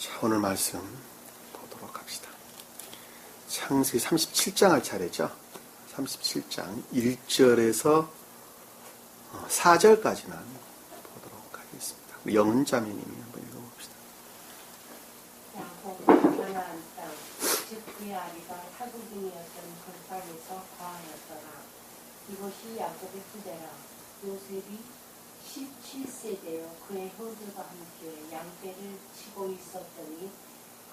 자, 오늘 말씀 보도록 합시다. 창세기 37장 할 차례죠. 37장 1절에서 4절까지는 보도록 하겠습니다. 영은자매님이 한번 읽어봅시다. 야곱은 가나안 땅, 즉 그의 아비가 타국인이었던 그 땅에서 거하였더라. 이것이 야곱의 후대라. 요셉이 17세 되어 그의 형들과 함께 양떼를 치고 있었더니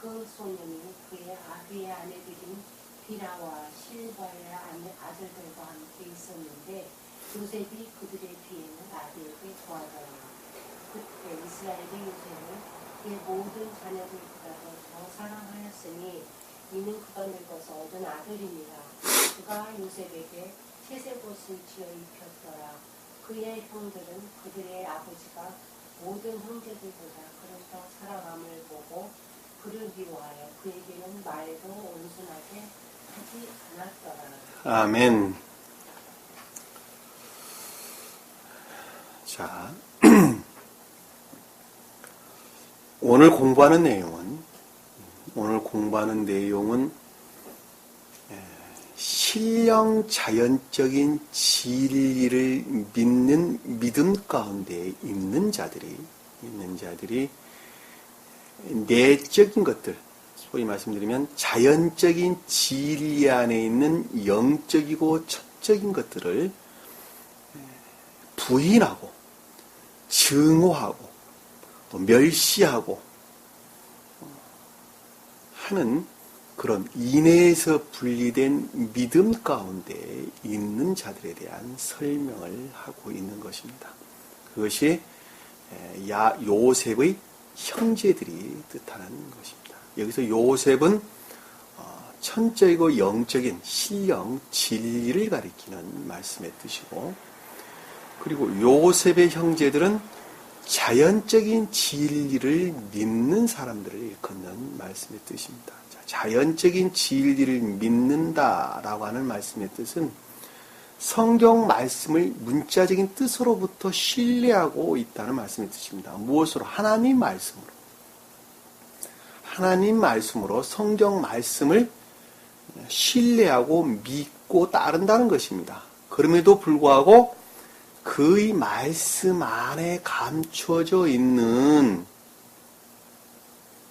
그 소년이 그의 아비의 아내들인 비라와 실바의 아들들과 함께 있었는데 요셉이 그들의 뒤에는 아비에게 구하더라. 그때 이스라엘이 요셉을 그의 모든 자녀들보다도 더 사랑하였으니 이는 그가 늙어서 얻은 아들이니라. 그가 요셉에게 채색옷을 지어 입혔더라. 그의 형들은 그들의 아버지가 모든 형제들보다 그를 더 사랑함을 보고 그를 미워하여 그에게는 말도 온순하게 하지 않았더라. 아멘. 자, 오늘 공부하는 내용은 신령 자연적인 진리를 믿는 믿음 가운데 있는 자들이 내적인 것들, 소위 말씀드리면 자연적인 진리 안에 있는 영적이고 천적인 것들을 부인하고 증오하고 또 멸시하고 하는 그런 인내에서 분리된 믿음 가운데 있는 자들에 대한 설명을 하고 있는 것입니다. 그것이 요셉의 형제들이 뜻하는 것입니다. 여기서 요셉은 천적이고 영적인 신령 진리를 가리키는 말씀의 뜻이고, 그리고 요셉의 형제들은 자연적인 진리를 믿는 사람들을 일컫는 말씀의 뜻입니다. 자연적인 진리를 믿는다라고 하는 말씀의 뜻은 성경 말씀을 문자적인 뜻으로부터 신뢰하고 있다는 말씀의 뜻입니다. 무엇으로? 하나님 말씀으로 성경 말씀을 신뢰하고 믿고 따른다는 것입니다. 그럼에도 불구하고 그의 말씀 안에 감추어져 있는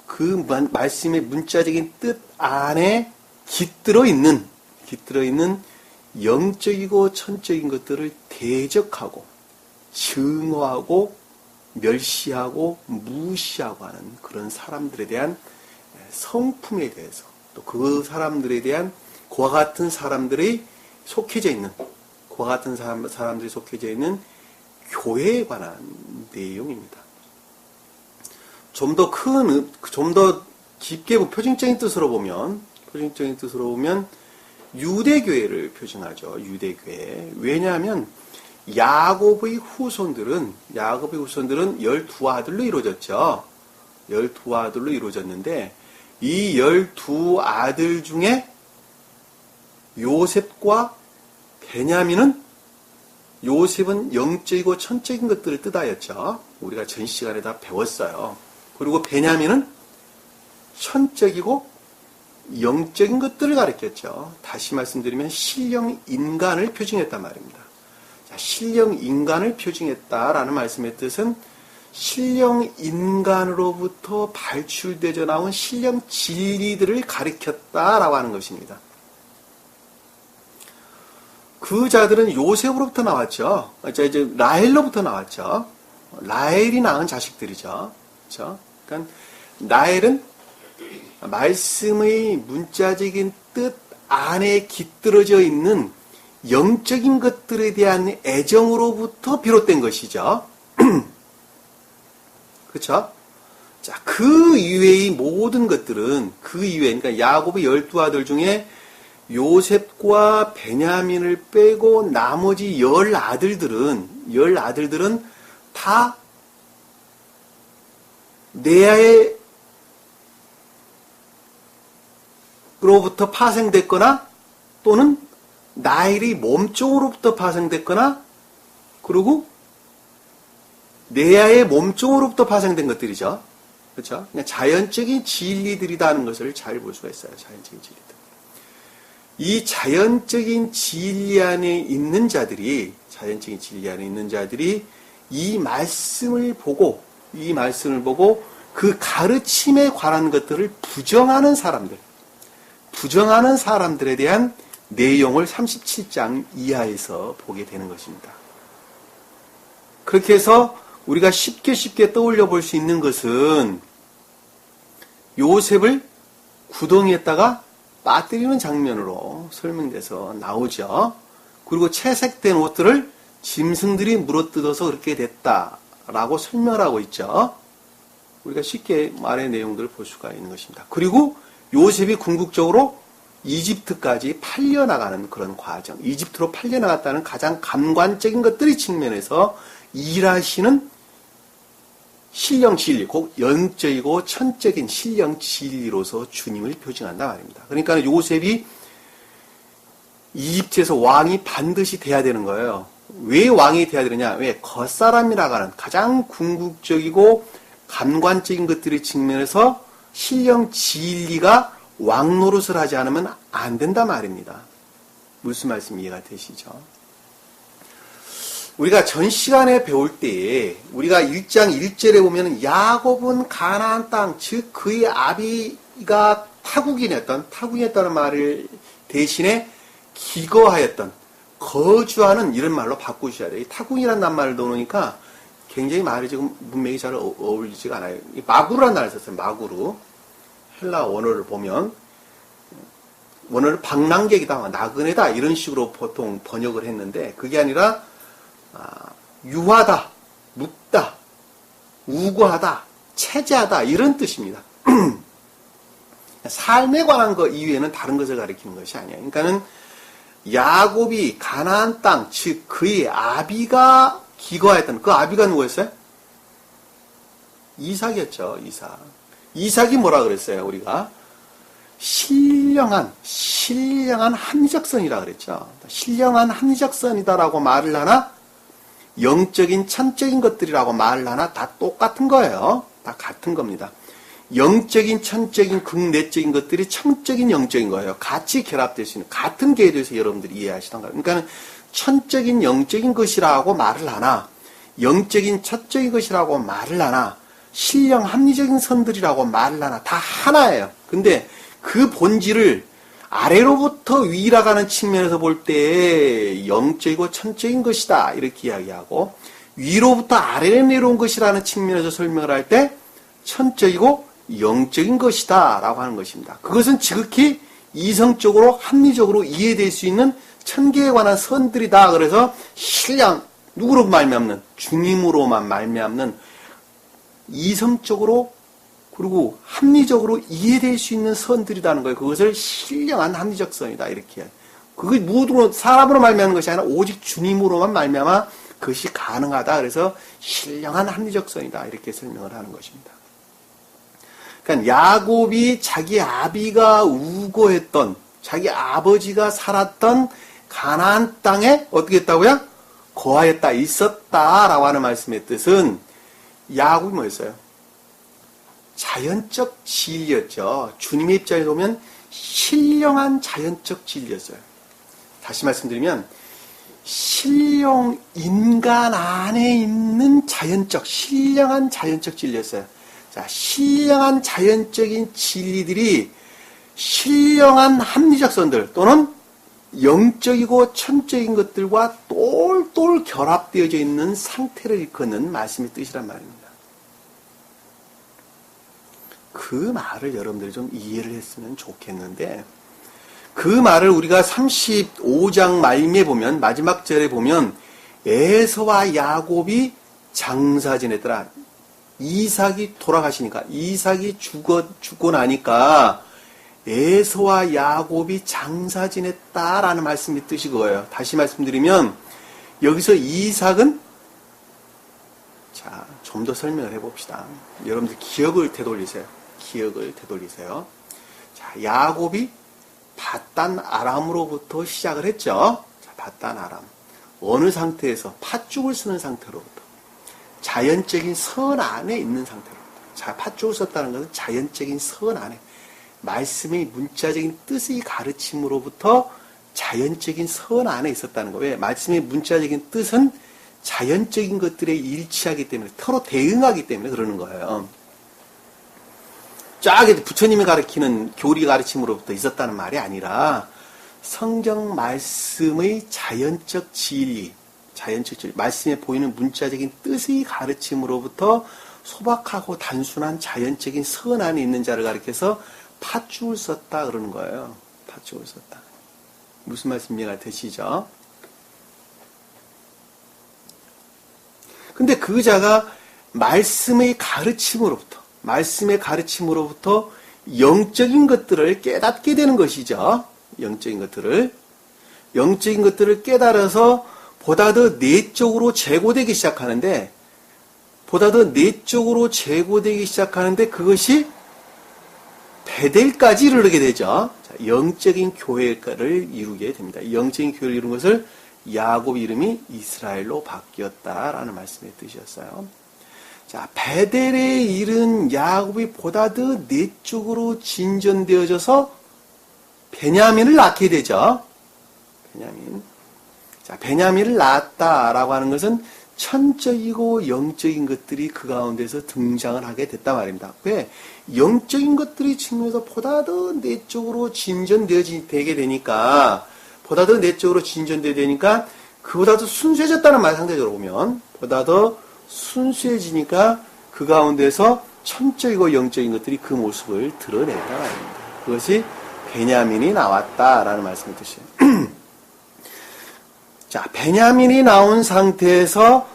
그 말씀의 문자적인 뜻 안에 깃들어 있는 영적이고 천적인 것들을 대적하고 증오하고 멸시하고 무시하고 하는 그런 사람들에 대한 성품에 대해서, 또 그 사람들에 대한 그와 같은 사람들이 속해져 있는 교회에 관한 내용입니다. 좀 더 깊게 표준적인 뜻으로 보면 유대교회를 표준하죠. 유대교회. 왜냐하면 야곱의 후손들은 12아들로 이루어졌죠. 12아들로 이루어졌는데 이 12아들 중에 요셉과 베냐민은, 요셉은 영적이고 천적인 것들을 뜻하였죠. 우리가 전 시간에 다 배웠어요. 그리고 베냐민은 천적이고 영적인 것들을 가리켰죠. 다시 말씀드리면 신령 인간을 표징했단 말입니다. 자, 신령 인간을 표징했다라는 말씀의 뜻은 신령 인간으로부터 발출되어 나온 신령 진리들을 가리켰다라고 하는 것입니다. 그 자들은 요셉으로부터 나왔죠. 이제 라헬로부터 나왔죠. 라헬이 낳은 자식들이죠. 그렇죠? 그러니까 라헬은 말씀의 문자적인 뜻 안에 깃들어져 있는 영적인 것들에 대한 애정으로부터 비롯된 것이죠. 그렇죠? 자, 그 이외의 모든 것들은 그러니까 야곱의 12아들 중에 요셉과 베냐민을 빼고 나머지 10아들들은 다 레아로부터 파생됐거나 또는 라헬의 몸종으로부터 파생됐거나 그리고 레아의 몸종으로부터 파생된 것들이죠. 그렇죠? 그냥 자연적인 진리들이라는 것을 잘 볼 수가 있어요. 자연적인 진리들. 이 자연적인 진리 안에 있는 자들이 이 말씀을 보고 그 가르침에 관한 것들을 부정하는 사람들에 대한 내용을 37장 이하에서 보게 되는 것입니다. 그렇게 해서 우리가 쉽게 떠올려 볼 수 있는 것은 요셉을 구덩이에다가 빠뜨리는 장면으로 설명돼서 나오죠. 그리고 채색된 옷들을 짐승들이 물어뜯어서 그렇게 됐다라고 설명하고 있죠. 우리가 쉽게 말의 내용들을 볼 수가 있는 것입니다. 그리고 요셉이 궁극적으로 이집트까지 팔려나가는 그런 과정, 이집트로 팔려나갔다는 가장 감관적인 것들이 측면에서 일하시는 신령 진리, 곧 영적이고 천적인 신령 진리로서 주님을 표징한다 말입니다. 그러니까 요셉이 이집트에서 왕이 반드시 돼야 되는 거예요. 왜 왕이 돼야 되느냐? 왜? 겉사람이라고 하는 가장 궁극적이고 감관적인 것들의 측면에서 신령 진리가 왕 노릇을 하지 않으면 안 된다 말입니다. 무슨 말씀 이해가 되시죠? 우리가 전 시간에 배울 때에 우리가 1장 1절에 보면 야곱은 가나안 땅, 즉 그의 아비가 타국인이었다는 말을 대신에 기거하였던, 거주하는 이런 말로 바꾸셔야 돼요. 타국이라는 낱말을 넣으니까 굉장히 말이 지금 문맥이 잘 어울리지가 않아요. 마구르라는 단어를 썼어요. 마구르. 헬라 원어를 보면 원어를 방랑객이다, 나그네다 이런 식으로 보통 번역을 했는데 그게 아니라 유하다, 묵다, 우고하다, 체제하다 이런 뜻입니다. 삶에 관한 것 이외에는 다른 것을 가리키는 것이 아니에요. 그러니까는 야곱이 가나안 땅, 즉 그의 아비가 기거하였던, 그 아비가 누구였어요? 이삭이었죠. 이삭이 뭐라 그랬어요? 우리가 신령한 합리적선이라 그랬죠. 신령한 합리적선이다라고 말을 하나, 영적인 천적인 것들이라고 말을 하나, 다 똑같은 거예요. 다 같은 겁니다. 영적인 천적인 극내적인 것들이 천적인 영적인 거예요. 같이 결합될 수 있는, 같은 계에 대해서 여러분들이 이해하시던가. 그러니까 천적인 영적인 것이라고 말을 하나, 영적인 천적인 것이라고 말을 하나, 신령 합리적인 선들이라고 말을 하나, 다 하나예요. 근데 그 본질을 아래로부터 위라 가는 측면에서 볼 때 영적이고 천적인 것이다 이렇게 이야기하고, 위로부터 아래로 내려온 것이라는 측면에서 설명을 할 때 천적이고 영적인 것이다 라고 하는 것입니다. 그것은 지극히 이성적으로 합리적으로 이해될 수 있는 천계에 관한 선들이다. 그래서 신령, 누구로 말미암는, 주님으로만 말미암는 이성적으로 그리고 합리적으로 이해될 수 있는 선들이라는 거예요. 그것을 신령한 합리적 선이다 이렇게 해요. 그게 모두로 사람으로 말미암는 것이 아니라 오직 주님으로만 말미암아 그것이 가능하다. 그래서 신령한 합리적 선이다 이렇게 설명을 하는 것입니다. 그러니까 야곱이 자기 아비가 우고했던, 자기 아버지가 살았던 가나안 땅에 어떻게 했다고요? 거하였다, 있었다라고 하는 말씀의 뜻은 야곱이 뭐였어요? 자연적 진리였죠. 주님의 입장에서 보면 신령한 자연적 진리였어요. 다시 말씀드리면 신령 인간 안에 있는 신령한 자연적 진리였어요. 자, 신령한 자연적인 진리들이 신령한 합리적 선들 또는 영적이고 천적인 것들과 똘똘 결합되어져 있는 상태를 일컫는 말씀의 뜻이란 말입니다. 그 말을 여러분들이 좀 이해를 했으면 좋겠는데, 그 말을 우리가 35장 말미에 보면, 마지막 절에 보면 에서와 야곱이 장사 지냈더라. 이삭이 돌아가시니까, 이삭이 죽고 나니까 에서와 야곱이 장사 지냈다라는 말씀의 뜻이 그거예요. 다시 말씀드리면 여기서 이삭은, 자, 좀 더 설명을 해봅시다. 여러분들 기억을 되돌리세요. 자, 야곱이 밧단 아람으로부터 시작을 했죠. 자, 밧단 아람. 어느 상태에서 팥죽을 쓰는 상태로부터 자연적인 선 안에 있는 상태로부터 자, 팥죽을 썼다는 것은 자연적인 선 안에 말씀의 문자적인 뜻의 가르침으로부터 자연적인 선 안에 있었다는 거예요. 왜? 말씀의 문자적인 뜻은 자연적인 것들에 일치하기 때문에 서로 대응하기 때문에 그러는 거예요. 쫙 부처님이 가르치는 교리 가르침으로부터 있었다는 말이 아니라 성경 말씀의 자연적 진리, 말씀에 보이는 문자적인 뜻의 가르침으로부터 소박하고 단순한 자연적인 선 안에 있는 자를 가리켜서 팥죽을 썼다 그러는 거예요. 팥죽을 썼다. 무슨 말씀 이해가 되시죠? 근데 그 자가 말씀의 가르침으로부터 영적인 것들을 깨닫게 되는 것이죠. 영적인 것들을 깨달아서 보다 더 내적으로 제고되기 시작하는데 그것이 베델까지 이르게 되죠. 자, 영적인 교회를 이루게 됩니다. 영적인 교회를 이룬 것을 야곱 이름이 이스라엘로 바뀌었다라는 말씀의 뜻이었어요. 자, 베델에 이른 야곱이 보다 더 내적으로 진전되어져서 베냐민을 낳게 되죠. 베냐민을 낳았다라고 하는 것은 천적이고 영적인 것들이 그 가운데서 등장을 하게 됐단 말입니다. 왜? 영적인 것들이 측면에서 보다 더 내적으로 진전되게 되니까 그보다 더 순수해졌다는 말 상대적으로 보면 보다 더 순수해지니까 그 가운데서 천적이고 영적인 것들이 그 모습을 드러낸다 말입니다. 그것이 베냐민이 나왔다라는 말씀을 뜻이에요. 자, 베냐민이 나온 상태에서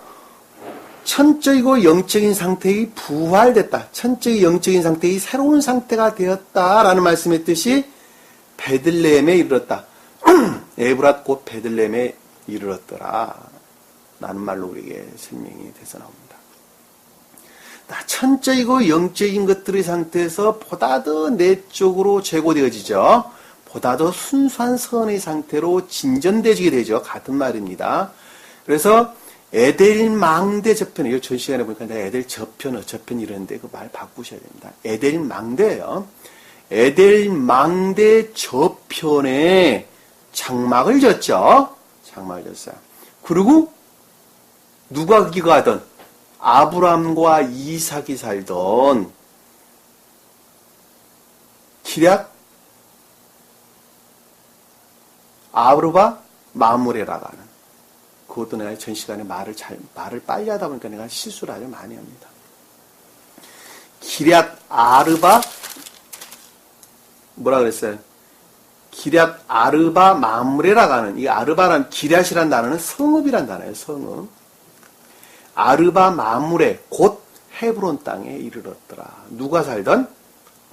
천적이고 영적인 상태의 부활됐다. 천적인 영적인 상태의 새로운 상태가 되었다라는 말씀의 뜻이 베들레헴에 이르렀다. 에브랏 곧 베들레헴에 이르렀더라. 라는 말로 우리에게 설명이 돼서 나옵니다. 천적이고 영적인 것들의 상태에서 보다 더 내적으로 제고되어지죠. 보다 더 순수한 선의 상태로 진전되지게 되죠. 같은 말입니다. 그래서 에델 망대 저편, 이거 전 시간에 보니까 내가 에델 저편 이러는데 그 말 바꾸셔야 됩니다. 에델 망대예요. 에델 망대 저편에 장막을 졌죠. 그리고 누가 기거하던 아브람과 이삭이 살던 기럇 아르바 마므레라고 하는, 그것도 내가 전 시간에 말을 빨리 하다 보니까 내가 실수를 아주 많이 합니다. 기럇 아르바 뭐라 그랬어요? 기럇 아르바 마므레라고 하는, 이 아르바란 기럇이란 단어는 성읍이란 단어예요. 성읍. 아르바 마므레 곧 헤브론 땅에 이르렀더라. 누가 살던?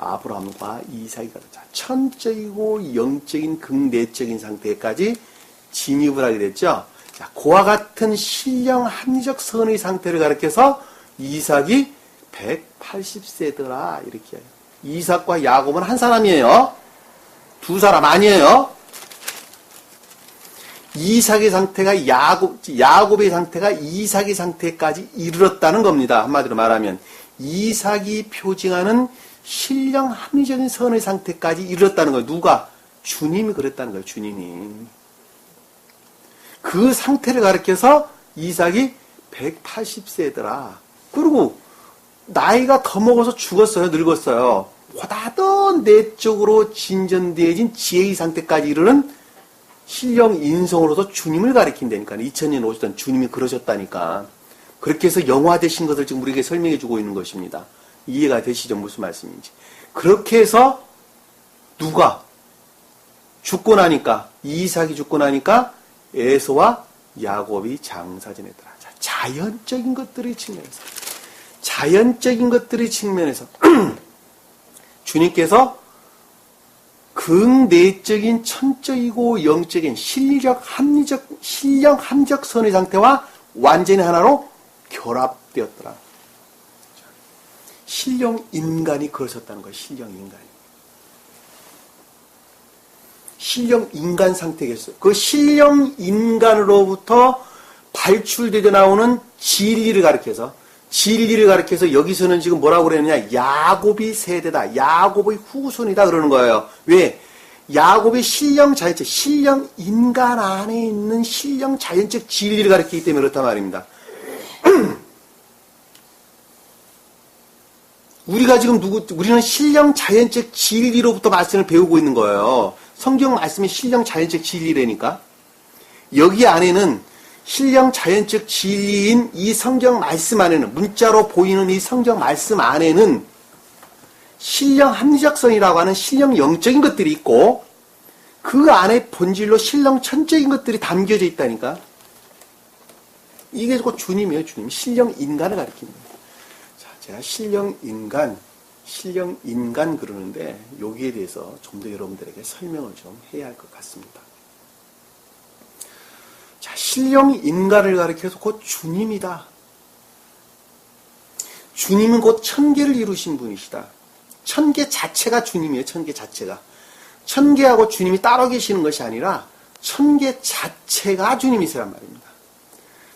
아브람과 이삭이 가졌다. 천적이고 영적인 극내적인 상태까지 진입을 하게 됐죠. 자, 그와 같은 신령 합리적 선의 상태를 가리켜서 이삭이 180세더라 이렇게 해요. 이삭과 야곱은 한 사람이에요. 두 사람 아니에요. 이삭의 상태가 야곱의 상태가 이삭의 상태까지 이르렀다는 겁니다. 한마디로 말하면 이삭이 표징하는 신령 합리적인 선의 상태까지 이르렀다는 거예요. 누가? 주님이 그랬다는 거예요. 주님이. 그 상태를 가리켜서 이삭이 180세더라. 그리고 나이가 더 먹어서 죽었어요. 늙었어요. 보다 더 내적으로 진전되어진 지혜의 상태까지 이르는 신령 인성으로서 주님을 가리킨다니까. 2000년 오셨던 주님이 그러셨다니까. 그렇게 해서 영화되신 것을 지금 우리에게 설명해 주고 있는 것입니다. 이해가 되시죠? 무슨 말씀인지. 그렇게 해서 누가 죽고 나니까, 이삭이 죽고 나니까 에서와 야곱이 장사 지냈더라. 자연적인 것들의 측면에서 주님께서 극내적인 천적이고 영적인 신령 합리적 선의 상태와 완전히 하나로 결합되었더라. 신령 인간이 그러셨다는 거예요. 신령 인간 상태겠어요. 그 신령 인간으로부터 발출되어 나오는 진리를 가리켜서 진리를 가리켜서 여기서는 지금 뭐라고 그랬느냐? 야곱이 세대다. 야곱의 후손이다 그러는 거예요. 왜? 야곱의 신령 자연적, 신령 인간 안에 있는 신령 자연적 진리를 가리키기 때문에 그렇단 말입니다. 우리가 지금 우리는 신령 자연적 진리로부터 말씀을 배우고 있는 거예요. 성경 말씀이 신령 자연적 진리라니까. 여기 안에는 신령 자연적 진리인 이 성경 말씀 안에는, 문자로 보이는 이 성경 말씀 안에는 신령 합리적성이라고 하는 신령 영적인 것들이 있고, 그 안에 본질로 신령 천적인 것들이 담겨져 있다니까. 이게 곧 주님이에요, 주님. 신령 인간을 가리킵니다. 자, 제가 신령 인간 그러는데, 여기에 대해서 좀 더 여러분들에게 설명을 좀 해야 할 것 같습니다. 자, 신령 인간을 가리켜서 곧 주님이다. 주님은 곧 천계를 이루신 분이시다. 천계 자체가 주님이에요, 천계 자체가. 천계하고 주님이 따로 계시는 것이 아니라 천계 자체가 주님이시란 말입니다.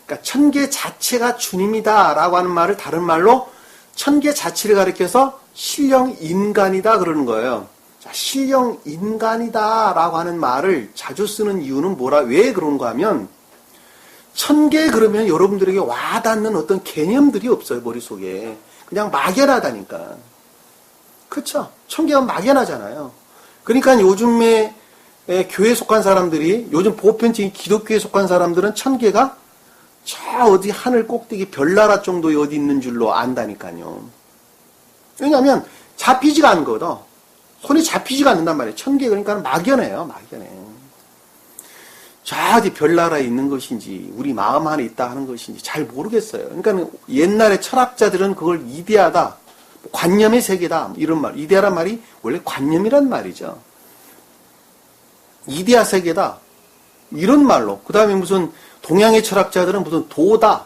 그러니까 천계 자체가 주님이다라고 하는 말을 다른 말로 천계 자체를 가리켜서 신령 인간이다 그러는 거예요. 자, 신령 인간이다라고 하는 말을 자주 쓰는 이유는 왜 그런가 하면, 천계 그러면 여러분들에게 와닿는 어떤 개념들이 없어요, 머릿속에. 그냥 막연하다니까. 그렇죠? 천계가 막연하잖아요. 그러니까 요즘에 교회에 속한 사람들이, 요즘 보편적인 기독교에 속한 사람들은 천계가 저 어디 하늘 꼭대기 별나라 정도에 어디 있는 줄로 안다니까요. 왜냐하면 잡히지가 않은 거거든. 손에 잡히지가 않는단 말이에요. 천계 그러니까 막연해요. 막연해. 저 어디 별나라에 있는 것인지 우리 마음 안에 있다 하는 것인지 잘 모르겠어요. 그러니까 옛날에 철학자들은 그걸 이데아다, 관념의 세계다 이런 말. 이데아란 말이 원래 관념이란 말이죠. 이데아 세계다 이런 말로. 그 다음에 무슨 동양의 철학자들은 무슨 도다,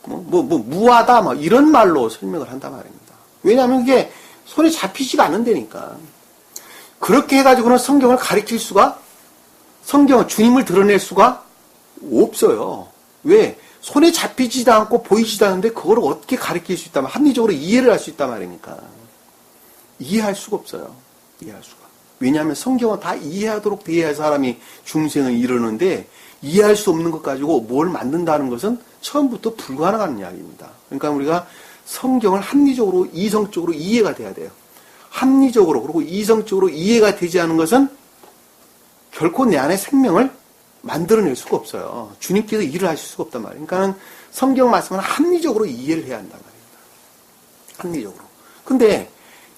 무하다 막 이런 말로 설명을 한단 말입니다. 왜냐하면 이게 손에 잡히지가 않는다니까. 그렇게 해가지고는 성경을 가리킬 수가, 성경은 주님을 드러낼 수가 없어요. 왜? 손에 잡히지도 않고 보이지도 않는데 그걸 어떻게 가리킬 수 있다면, 합리적으로 이해를 할 수 있단 말이니까. 이해할 수가 없어요. 이해할 수가. 왜냐하면 성경은 다 이해하도록 돼야 사람이 중생을 이루는데, 이해할 수 없는 것 가지고 뭘 만든다는 것은 처음부터 불가능한 이야기입니다. 그러니까 우리가 성경을 합리적으로, 이성적으로 이해가 돼야 돼요. 합리적으로, 그리고 이성적으로 이해가 되지 않은 것은 결코 내 안에 생명을 만들어낼 수가 없어요. 주님께서 일을 하실 수가 없단 말이에요. 그러니까 성경 말씀은 합리적으로 이해를 해야 한단 말입니다. 합리적으로. 근데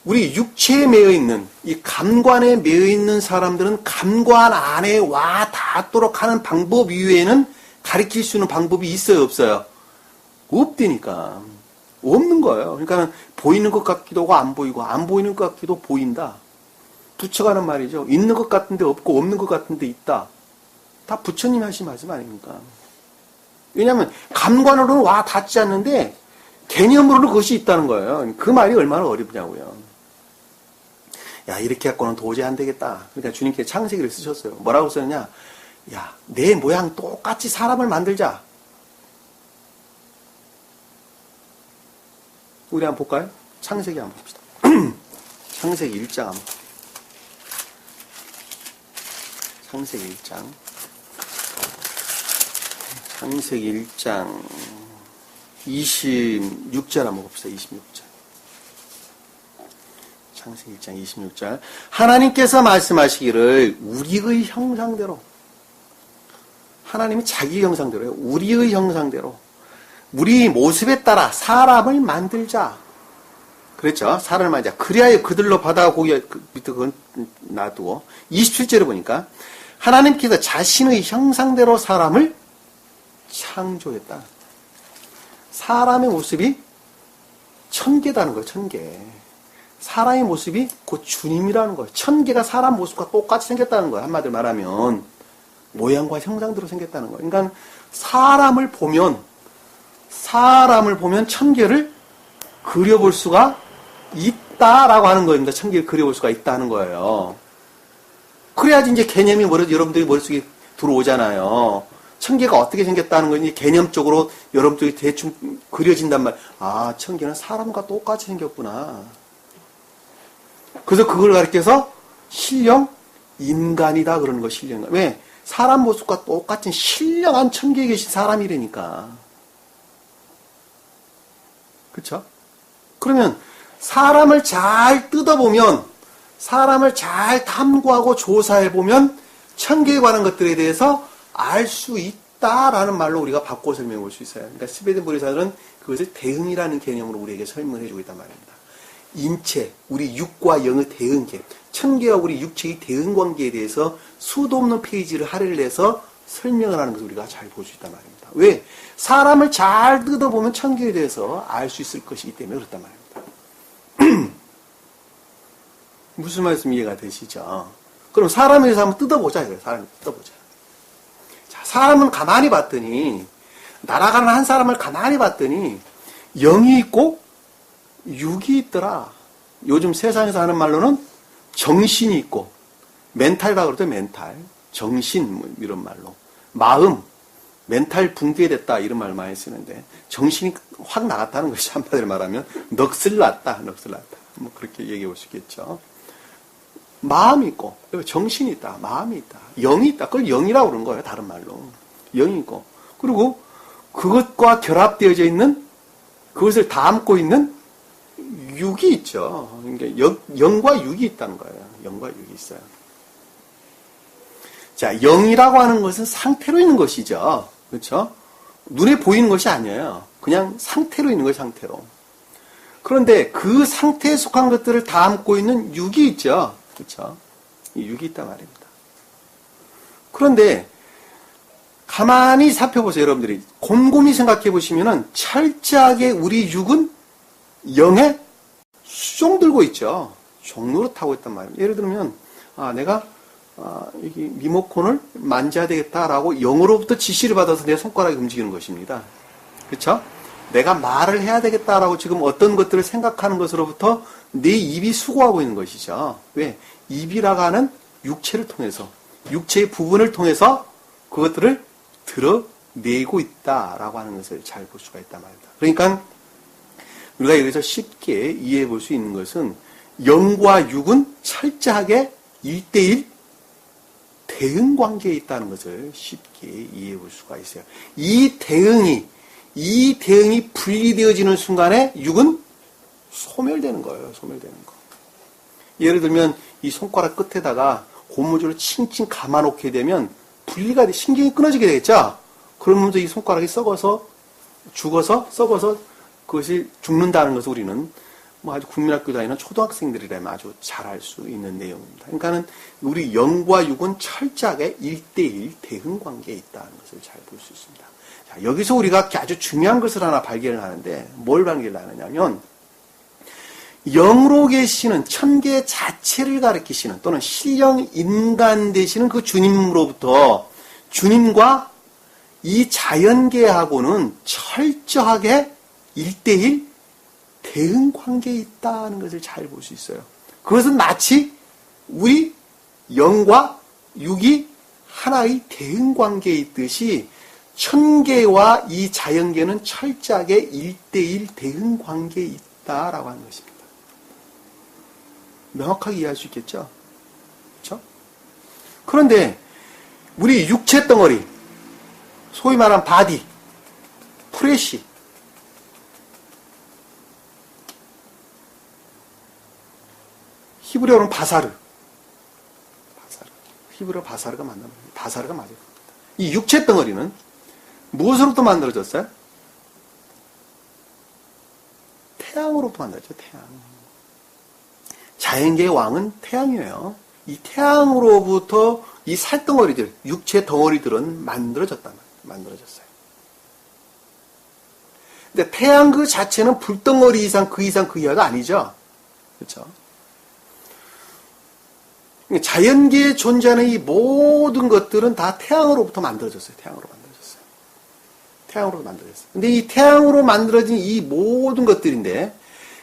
우리 육체에 매여 있는, 이 감관에 매여 있는 사람들은 감관 안에 와 닿도록 하는 방법 이외에는 가리킬 수 있는 방법이 있어요, 없어요? 없다니까. 없는 거예요. 그러니까 보이는 것 같기도 하고 안 보이고, 안 보이는 것 같기도 보인다. 부처가는 말이죠. 있는 것 같은데 없고 없는 것 같은데 있다. 다 부처님이 하신 말씀 아닙니까? 왜냐하면 감관으로는 와 닿지 않는데 개념으로는 그것이 있다는 거예요. 그 말이 얼마나 어렵냐고요. 야, 이렇게 갖고는 도저히 안 되겠다. 그러니까 주님께서 창세기를 쓰셨어요. 뭐라고 썼냐? 야, 내 모양 똑같이 사람을 만들자. 우리 한번 볼까요? 창세기 한번 봅시다. 창세기 1장 한번. 창세기 1장. 창세기 1장 26절 한번 봅시다. 26절. 창세기 1장 26절. 하나님께서 말씀하시기를 우리의 형상대로, 하나님이 자기 형상대로요. 우리의 형상대로, 우리 모습에 따라 사람을 만들자. 그랬죠. 사람을 만들자. 그리하여 그들로 바다와 고기, 밑에 그건 놔두고 27절에 보니까 하나님께서 자신의 형상대로 사람을 창조했다. 사람의 모습이 천개다는 거예요. 천개. 사람의 모습이 곧 주님이라는 거예요. 천개가 사람 모습과 똑같이 생겼다는 거예요. 한마디로 말하면 모양과 형상대로 생겼다는 거예요. 그러니까 사람을 보면 천개를 그려볼 수가 있다라고 하는 겁니다. 천개를 그려볼 수가 있다는 거예요. 그래야지 이제 개념이 여러분들이 머릿속에 들어오잖아요. 천계가 어떻게 생겼다는 건 개념적으로 여러분들이 대충 그려진단 말. 아, 천계는 사람과 똑같이 생겼구나. 그래서 그걸 가르쳐서 신령 인간이다 그러는 거, 신령. 왜? 사람 모습과 똑같은 신령한 천계에 계신 사람이라니까. 그쵸? 그러면 사람을 잘 뜯어보면, 사람을 잘 탐구하고 조사해보면 천계에 관한 것들에 대해서 알 수 있다라는 말로 우리가 바꿔 설명해 볼 수 있어요. 그러니까 스베덴 보리사들은 그것을 대응이라는 개념으로 우리에게 설명해 주고 있단 말입니다. 인체, 우리 육과 영의 대응계, 천계와 우리 육체의 대응 관계에 대해서 수도 없는 페이지를 할애를 해서 설명을 하는 것을 우리가 잘 볼 수 있단 말입니다. 왜? 사람을 잘 뜯어보면 천계에 대해서 알 수 있을 것이기 때문에 그렇단 말입니다. 무슨 말씀 이해가 되시죠? 그럼 사람에 대해서 한번 뜯어보자. 사람을 뜯어보자. 자, 사람은 가만히 봤더니, 날아가는 한 사람을 가만히 봤더니, 영이 있고, 육이 있더라. 요즘 세상에서 하는 말로는 정신이 있고, 멘탈이라고 그러죠, 멘탈. 정신, 뭐 이런 말로. 마음, 멘탈 붕괴됐다, 이런 말 많이 쓰는데, 정신이 확 나갔다는 것이 한마디로 말하면, 넋을 났다. 뭐 그렇게 얘기해 볼 수 있겠죠. 마음이 있고, 정신이 있다, 마음이 있다, 영이 있다. 그걸 영이라고 그러는 거예요, 다른 말로. 영이 있고. 그리고 그것과 결합되어져 있는, 그것을 담고 있는 육이 있죠. 그러니까 영과 육이 있다는 거예요. 영과 육이 있어요. 자, 영이라고 하는 것은 상태로 있는 것이죠. 그렇죠? 눈에 보이는 것이 아니에요. 그냥 상태로 있는 거예요, 상태로. 그런데 그 상태에 속한 것들을 담고 있는 육이 있죠. 그렇죠? 이 육이 있단 말입니다. 그런데 가만히 살펴보세요, 여러분들이. 곰곰이 생각해 보시면은 철저하게 우리 육은 영에 수종들고 있죠. 종로로 타고 있단 말입니다. 예를 들면 내가 여기 리모컨을 만져야 되겠다라고 영으로부터 지시를 받아서 내 손가락이 움직이는 것입니다. 그렇죠? 내가 말을 해야 되겠다라고 지금 어떤 것들을 생각하는 것으로부터 내 입이 수고하고 있는 것이죠. 왜? 입이라고 하는 육체를 통해서, 육체의 부분을 통해서 그것들을 드러내고 있다라고 하는 것을 잘 볼 수가 있단 말입니다. 그러니까 우리가 여기서 쉽게 이해해 볼 수 있는 것은 영과 육은 철저하게 1대1 대응 관계에 있다는 것을 쉽게 이해해 볼 수가 있어요. 이 대응이 분리되어지는 순간에 육은 소멸되는 거예요. 소멸되는 거. 예를 들면 이 손가락 끝에다가 고무줄을 칭칭 감아놓게 되면 분리가 돼, 신경이 끊어지게 되겠죠. 그러면서 이 손가락이 썩어서 그것이 죽는다는 것을 우리는 뭐 아주 국민학교 다니는 초등학생들이라면 아주 잘 알 수 있는 내용입니다. 그러니까는 우리 영과 육은 철저하게 1대1 대응 관계에 있다는 것을 잘 볼 수 있습니다. 자, 여기서 우리가 아주 중요한 것을 하나 발견을 하는데 뭘 발견을 하느냐면 영으로 계시는 천계 자체를 가리키시는 또는 신령 인간 되시는 그 주님으로부터 주님과 이 자연계하고는 철저하게 1대1 대응 관계에 있다는 것을 잘 볼 수 있어요. 그것은 마치 우리 영과 육이 하나의 대응 관계에 있듯이 천계와 이 자연계는 철저하게 1대1 대응 관계에 있다라고 하는 것입니다. 명확하게 이해할 수 있겠죠? 그렇죠? 그런데 우리 육체 덩어리, 소위 말하는 바디, 프레시, 히브리어로는 바사르. 히브리어 바사르가 맞나? 바사르가 맞을 겁니다. 이 육체 덩어리는 무엇으로부터 만들어졌어요? 태양으로부터 만들어졌죠, 태양. 자연계의 왕은 태양이에요. 이 태양으로부터 이 살덩어리들, 육체 덩어리들은 만들어졌어요. 근데 태양 그 자체는 불덩어리 이상 그 이하가 아니죠. 그렇죠? 자연계에 존재하는 이 모든 것들은 다 태양으로부터 만들어졌어요. 태양으로 만들어졌어요. 근데 이 태양으로 만들어진 이 모든 것들인데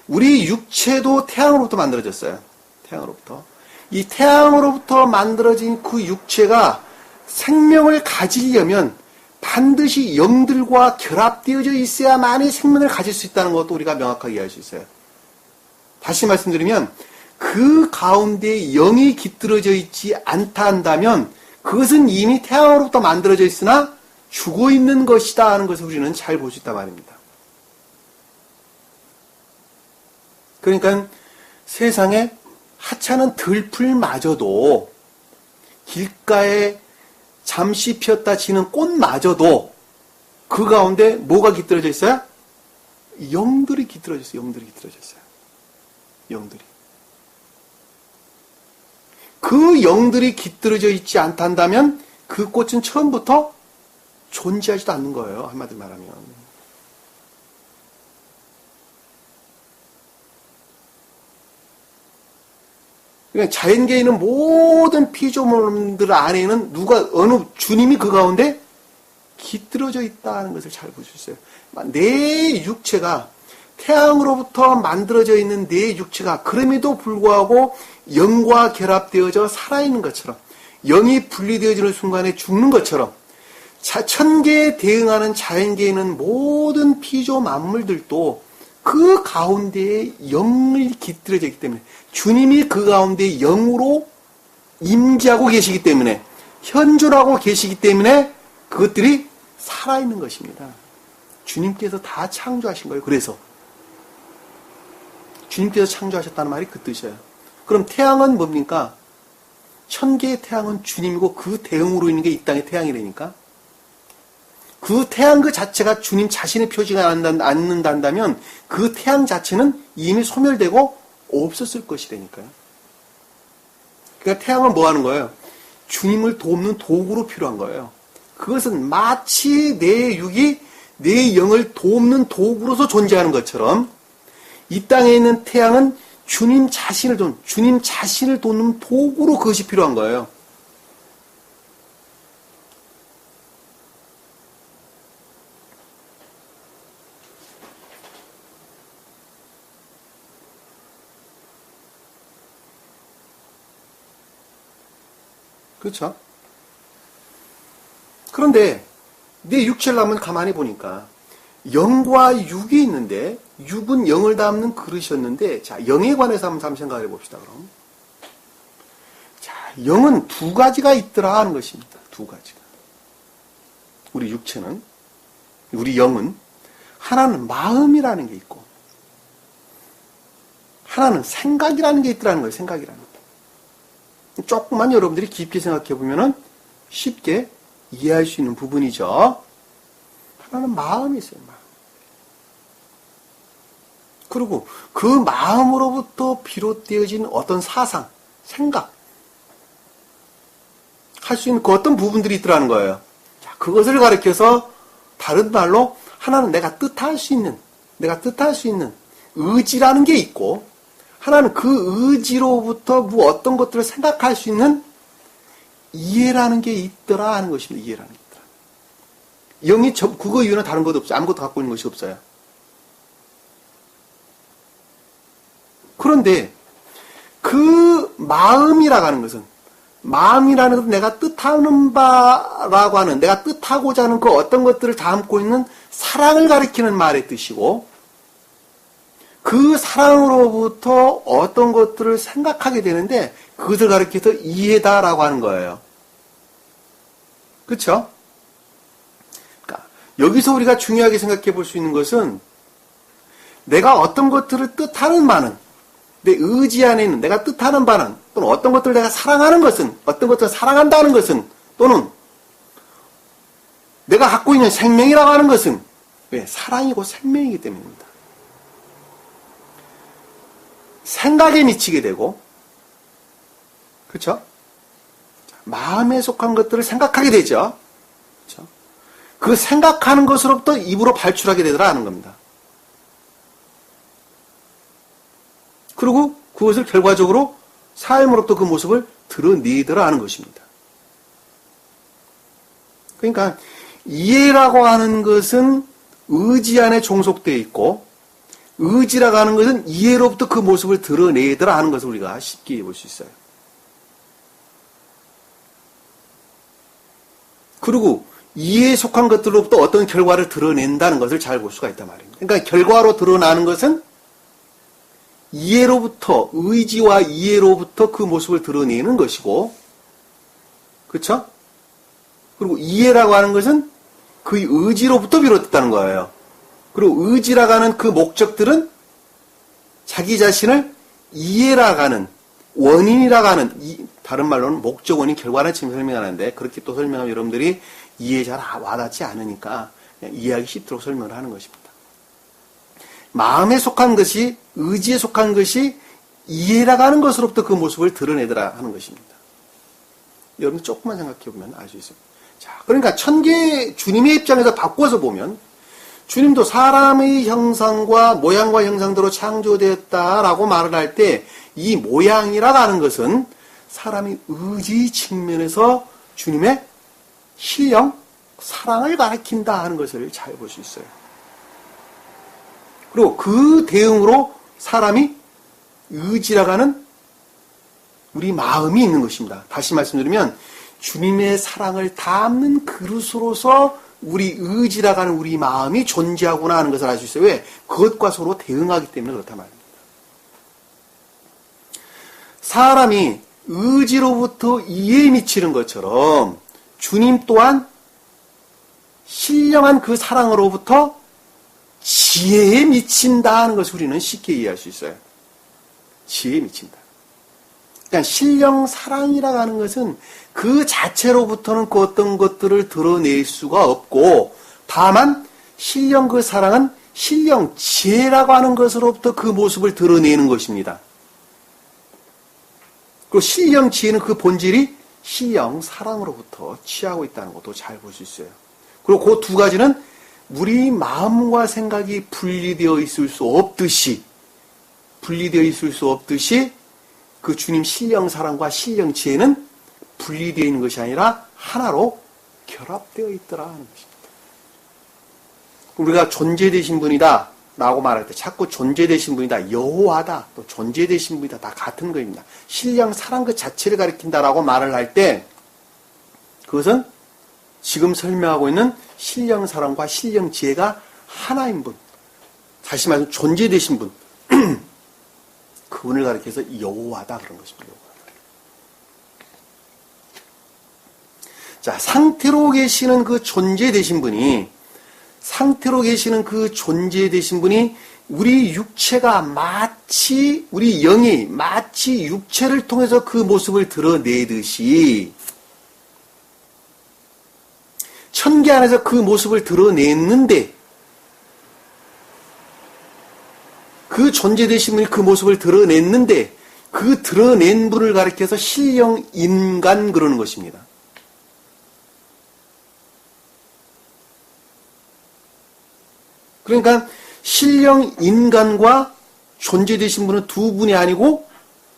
우리 육체도 태양으로부터 만들어졌어요. 태양으로부터. 이 태양으로부터 만들어진 그 육체가 생명을 가지려면 반드시 영들과 결합되어져 있어야만이 생명을 가질 수 있다는 것도 우리가 명확하게 이해할 수 있어요. 다시 말씀드리면 그 가운데 영이 깃들어져 있지 않다 한다면 그것은 이미 태양으로부터 만들어져 있으나 죽어 있는 것이다 하는 것을 우리는 잘 볼 수 있단 말입니다. 그러니까 세상에 하찮은 들풀마저도 길가에 잠시 피었다 지는 꽃마저도 그 가운데 뭐가 깃들어져 있어요? 영들이 깃들어져 있어요. 영들이 깃들어져 있어요. 영들이. 그 영들이 깃들어져 있지 않단다면 그 꽃은 처음부터 존재하지도 않는 거예요. 한마디로 말하면. 그러니까 자연계에 있는 모든 피조물들 안에는 어느 주님이 그 가운데 깃들어져 있다는 것을 잘 볼 수 있어요. 내 육체가 태양으로부터 만들어져 있는 내 육체가 그럼에도 불구하고 영과 결합되어져 살아있는 것처럼 영이 분리되어지는 순간에 죽는 것처럼 천계에 대응하는 자연계에 있는 모든 피조 만물들도 그 가운데에 영을 깃들어져 있기 때문에 주님이 그 가운데 영으로 임재하고 계시기 때문에 현존하고 계시기 때문에 그것들이 살아있는 것입니다. 주님께서 다 창조하신 거예요. 그래서 주님께서 창조하셨다는 말이 그 뜻이에요. 그럼 태양은 뭡니까? 천개의 태양은 주님이고 그 대응으로 있는 게 이 땅의 태양이라니까. 그 태양 그 자체가 주님 자신의 표지가 않는다면 그 태양 자체는 이미 소멸되고 없었을 것이라니까요. 그러니까 태양은 뭐 하는 거예요? 주님을 돕는 도구로 필요한 거예요. 그것은 마치 내 육이 내 영을 돕는 도구로서 존재하는 것처럼 이 땅에 있는 태양은 주님 자신을 돕는 도구로 그것이 필요한 거예요. 그렇죠? 그런데 내 육체를 한번 가만히 보니까 영과 육이 있는데 육은 영을 담는 그릇이었는데 자 영에 관해서 한번 생각해 봅시다. 그럼 자 영은 두 가지가 있더라 하는 것입니다. 두 가지가. 우리 육체는 우리 영은 하나는 마음이라는 게 있고 하나는 생각이라는 게 있더라는 거예요. 생각이라는 게. 조금만 여러분들이 깊게 생각해 보면은 쉽게 이해할 수 있는 부분이죠. 하나는 마음이 있어요. 마음. 그리고 그 마음으로부터 비롯되어진 어떤 사상, 생각 할 수 있는 그 어떤 부분들이 있더라는 거예요. 자, 그것을 가리켜서 다른 말로 하나는 내가 뜻할 수 있는 의지라는 게 있고 하나는 그 의지로부터 어떤 것들을 생각할 수 있는 이해라는 게 있더라 하는 것입니다. 이해라는 게 있더라. 영이 그거 이유는 다른 것도 없어요. 아무것도 갖고 있는 것이 없어요. 그런데 그 마음이라고 하는 것은 마음이라는 것은 내가 뜻하는 바라고 하는 내가 뜻하고자 하는 그 어떤 것들을 담고 있는 사랑을 가리키는 말의 뜻이고 그 사랑으로부터 어떤 것들을 생각하게 되는데 그것을 가리켜서 이해다라고 하는 거예요. 그렇죠? 그러니까 여기서 우리가 중요하게 생각해 볼 수 있는 것은 내가 어떤 것들을 뜻하는 바는 내 의지 안에 있는 내가 뜻하는 바는 또는 어떤 것들을 내가 사랑하는 것은 어떤 것들을 사랑한다는 것은 또는 내가 갖고 있는 생명이라고 하는 것은 왜? 사랑이고 생명이기 때문입니다. 생각에 미치게 되고 그렇죠? 마음에 속한 것들을 생각하게 되죠. 그렇죠? 그 생각하는 것으로부터 입으로 발출하게 되더라 하는 겁니다. 그리고 그것을 결과적으로 삶으로부터 그 모습을 드러내더라 하는 것입니다. 그러니까 이해라고 하는 것은 의지 안에 종속되어 있고 의지라고 하는 것은 이해로부터 그 모습을 드러내더라 하는 것을 우리가 쉽게 볼 수 있어요. 그리고 이해에 속한 것들로부터 어떤 결과를 드러낸다는 것을 잘 볼 수가 있단 말입니다. 그러니까 결과로 드러나는 것은 이해로부터, 의지와 이해로부터 그 모습을 드러내는 것이고, 그렇죠? 그리고 이해라고 하는 것은 그 의지로부터 비롯됐다는 거예요. 그리고 의지라고 하는 그 목적들은 자기 자신을 이해라고 하는, 원인이라고 하는, 다른 말로는 목적, 원인, 결과를 지금 설명하는데, 그렇게 또 설명하면 여러분들이 이해에 잘 와닿지 않으니까 이해하기 쉽도록 설명을 하는 것입니다. 마음에 속한 것이, 의지에 속한 것이 이해라고 하는 것으로부터 그 모습을 드러내더라 하는 것입니다. 여러분 조금만 생각해 보면 알 수 있습니다. 자, 그러니까 주님의 입장에서 바꿔서 보면 주님도 사람의 형상과 모양과 형상대로 창조되었다라고 말을 할 때 이 모양이라고 하는 것은 사람이 의지 측면에서 주님의 신령, 사랑을 가리킨다 하는 것을 잘 볼 수 있어요. 그리고 그 대응으로 사람이 의지라고 하는 우리 마음이 있는 것입니다. 다시 말씀드리면 주님의 사랑을 담는 그릇으로서 우리 의지라고 하는 우리 마음이 존재하구나 하는 것을 알 수 있어요. 왜? 그것과 서로 대응하기 때문에 그렇단 말입니다. 사람이 의지로부터 이해에 미치는 것처럼 주님 또한 신령한 그 사랑으로부터 지혜에 미친다 하는 것을 우리는 쉽게 이해할 수 있어요. 지혜에 미친다. 그러니까 신령 사랑이라고 하는 것은 그 자체로부터는 그 어떤 것들을 드러낼 수가 없고, 다만 신령 그 사랑은 신령 지혜라고 하는 것으로부터 그 모습을 드러내는 것입니다. 그리고 신령 지혜는 그 본질이 신령 사랑으로부터 취하고 있다는 것도 잘 볼 수 있어요. 그리고 그 두 가지는 우리 마음과 생각이 분리되어 있을 수 없듯이 그 주님 신령 사랑과 신령 지혜는 분리되어 있는 것이 아니라 하나로 결합되어 있더라 하는 것입니다. 우리가 존재되신 분이다 라고 말할 때 자꾸 존재되신 분이다, 여호와다, 또 존재되신 분이다 다 같은 것입니다. 신령 사랑 그 자체를 가리킨다라고 말을 할 때 그것은 지금 설명하고 있는 신령 사랑과 신령 지혜가 하나인 분, 다시 말해서 존재되신 분, 그분을 가리켜서 여호와다 그런 것입니다. 자, 상태로 계시는 그 존재되신 분이 우리 육체가 마치, 우리 영이 마치 육체를 통해서 그 모습을 드러내듯이 천계 안에서 그 모습을 드러냈는데, 그 존재되신 분이 그 모습을 드러냈는데 그 드러낸 분을 가리켜서 신령 인간 그러는 것입니다. 그러니까 신령 인간과 존재되신 분은 두 분이 아니고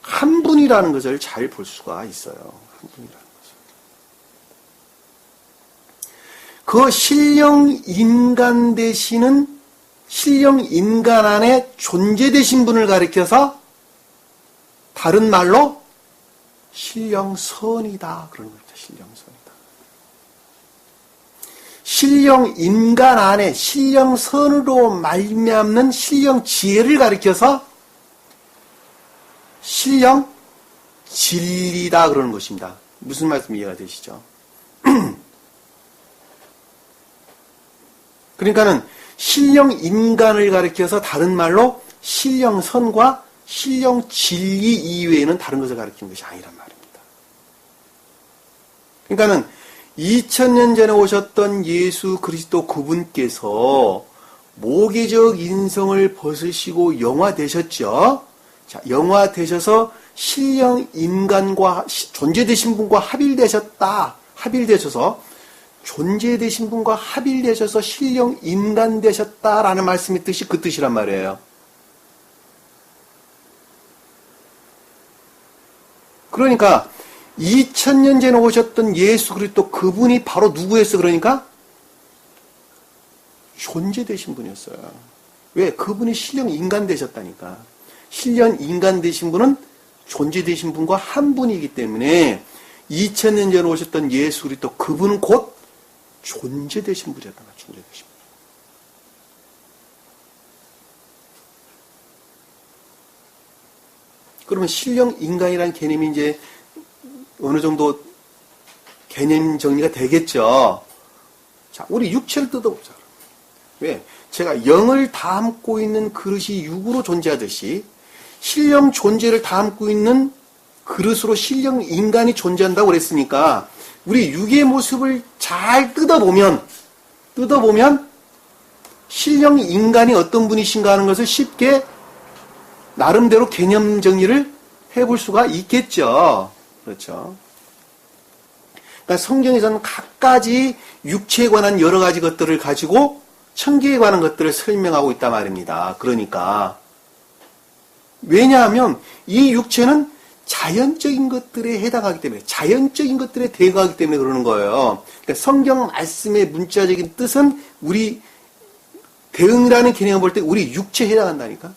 한 분이라는 것을 잘 볼 수가 있어요. 한 분이라는 것을. 그 신령 인간 되시는 신령 인간 안에 존재되신 분을 가리켜서 다른 말로 신령선이다 그러는 겁니다. 신령선이다. 신령 인간 안에 신령선으로 말미암는 신령 지혜를 가리켜서 신령 진리다 그러는 것입니다. 무슨 말씀 이해가 되시죠? 그러니까는 신령 인간을 가리켜서 다른 말로 신령선과 신령 진리 이외에는 다른 것을 가리키는 것이 아니란 말입니다. 그러니까는 2000년 전에 오셨던 예수 그리스도 그분께서 모계적 인성을 벗으시고 영화되셨죠. 자, 영화되셔서 신령 인간과 존재되신 분과 합일되셔서 존재되신 분과 합일되셔서 신령 인간 되셨다라는 말씀의 뜻이 그 뜻이란 말이에요. 그러니까 2000년 전에 오셨던 예수 그리스도 그분이 바로 누구였어? 그러니까 존재되신 분이었어요. 왜? 그분이 신령 인간 되셨다니까. 신령 인간 되신 분은 존재되신 분과 한 분이기 때문에 2000년 전에 오셨던 예수 그리스도 그분은 곧 존재 되신 분이다. 존재 되신 분. 그러면 신령 인간이라는 개념이 이제 어느 정도 개념 정리가 되겠죠. 자, 우리 육체를 뜯어보자. 왜? 제가 영을 담고 있는 그릇이 육으로 존재하듯이 신령 존재를 담고 있는 그릇으로 신령 인간이 존재한다고 그랬으니까 우리 육의 모습을 잘 뜯어보면 신령 인간이 어떤 분이신가 하는 것을 쉽게 나름대로 개념 정리를 해볼 수가 있겠죠. 그렇죠. 그러니까 성경에서는 각가지 육체에 관한 여러 가지 것들을 가지고 천계에 관한 것들을 설명하고 있단 말입니다. 그러니까 왜냐하면 이 육체는 자연적인 것들에 해당하기 때문에 자연적인 것들에 대응하기 때문에 그러는 거예요. 그러니까 성경 말씀의 문자적인 뜻은 우리 대응이라는 개념을 볼 때 우리 육체에 해당한다니까.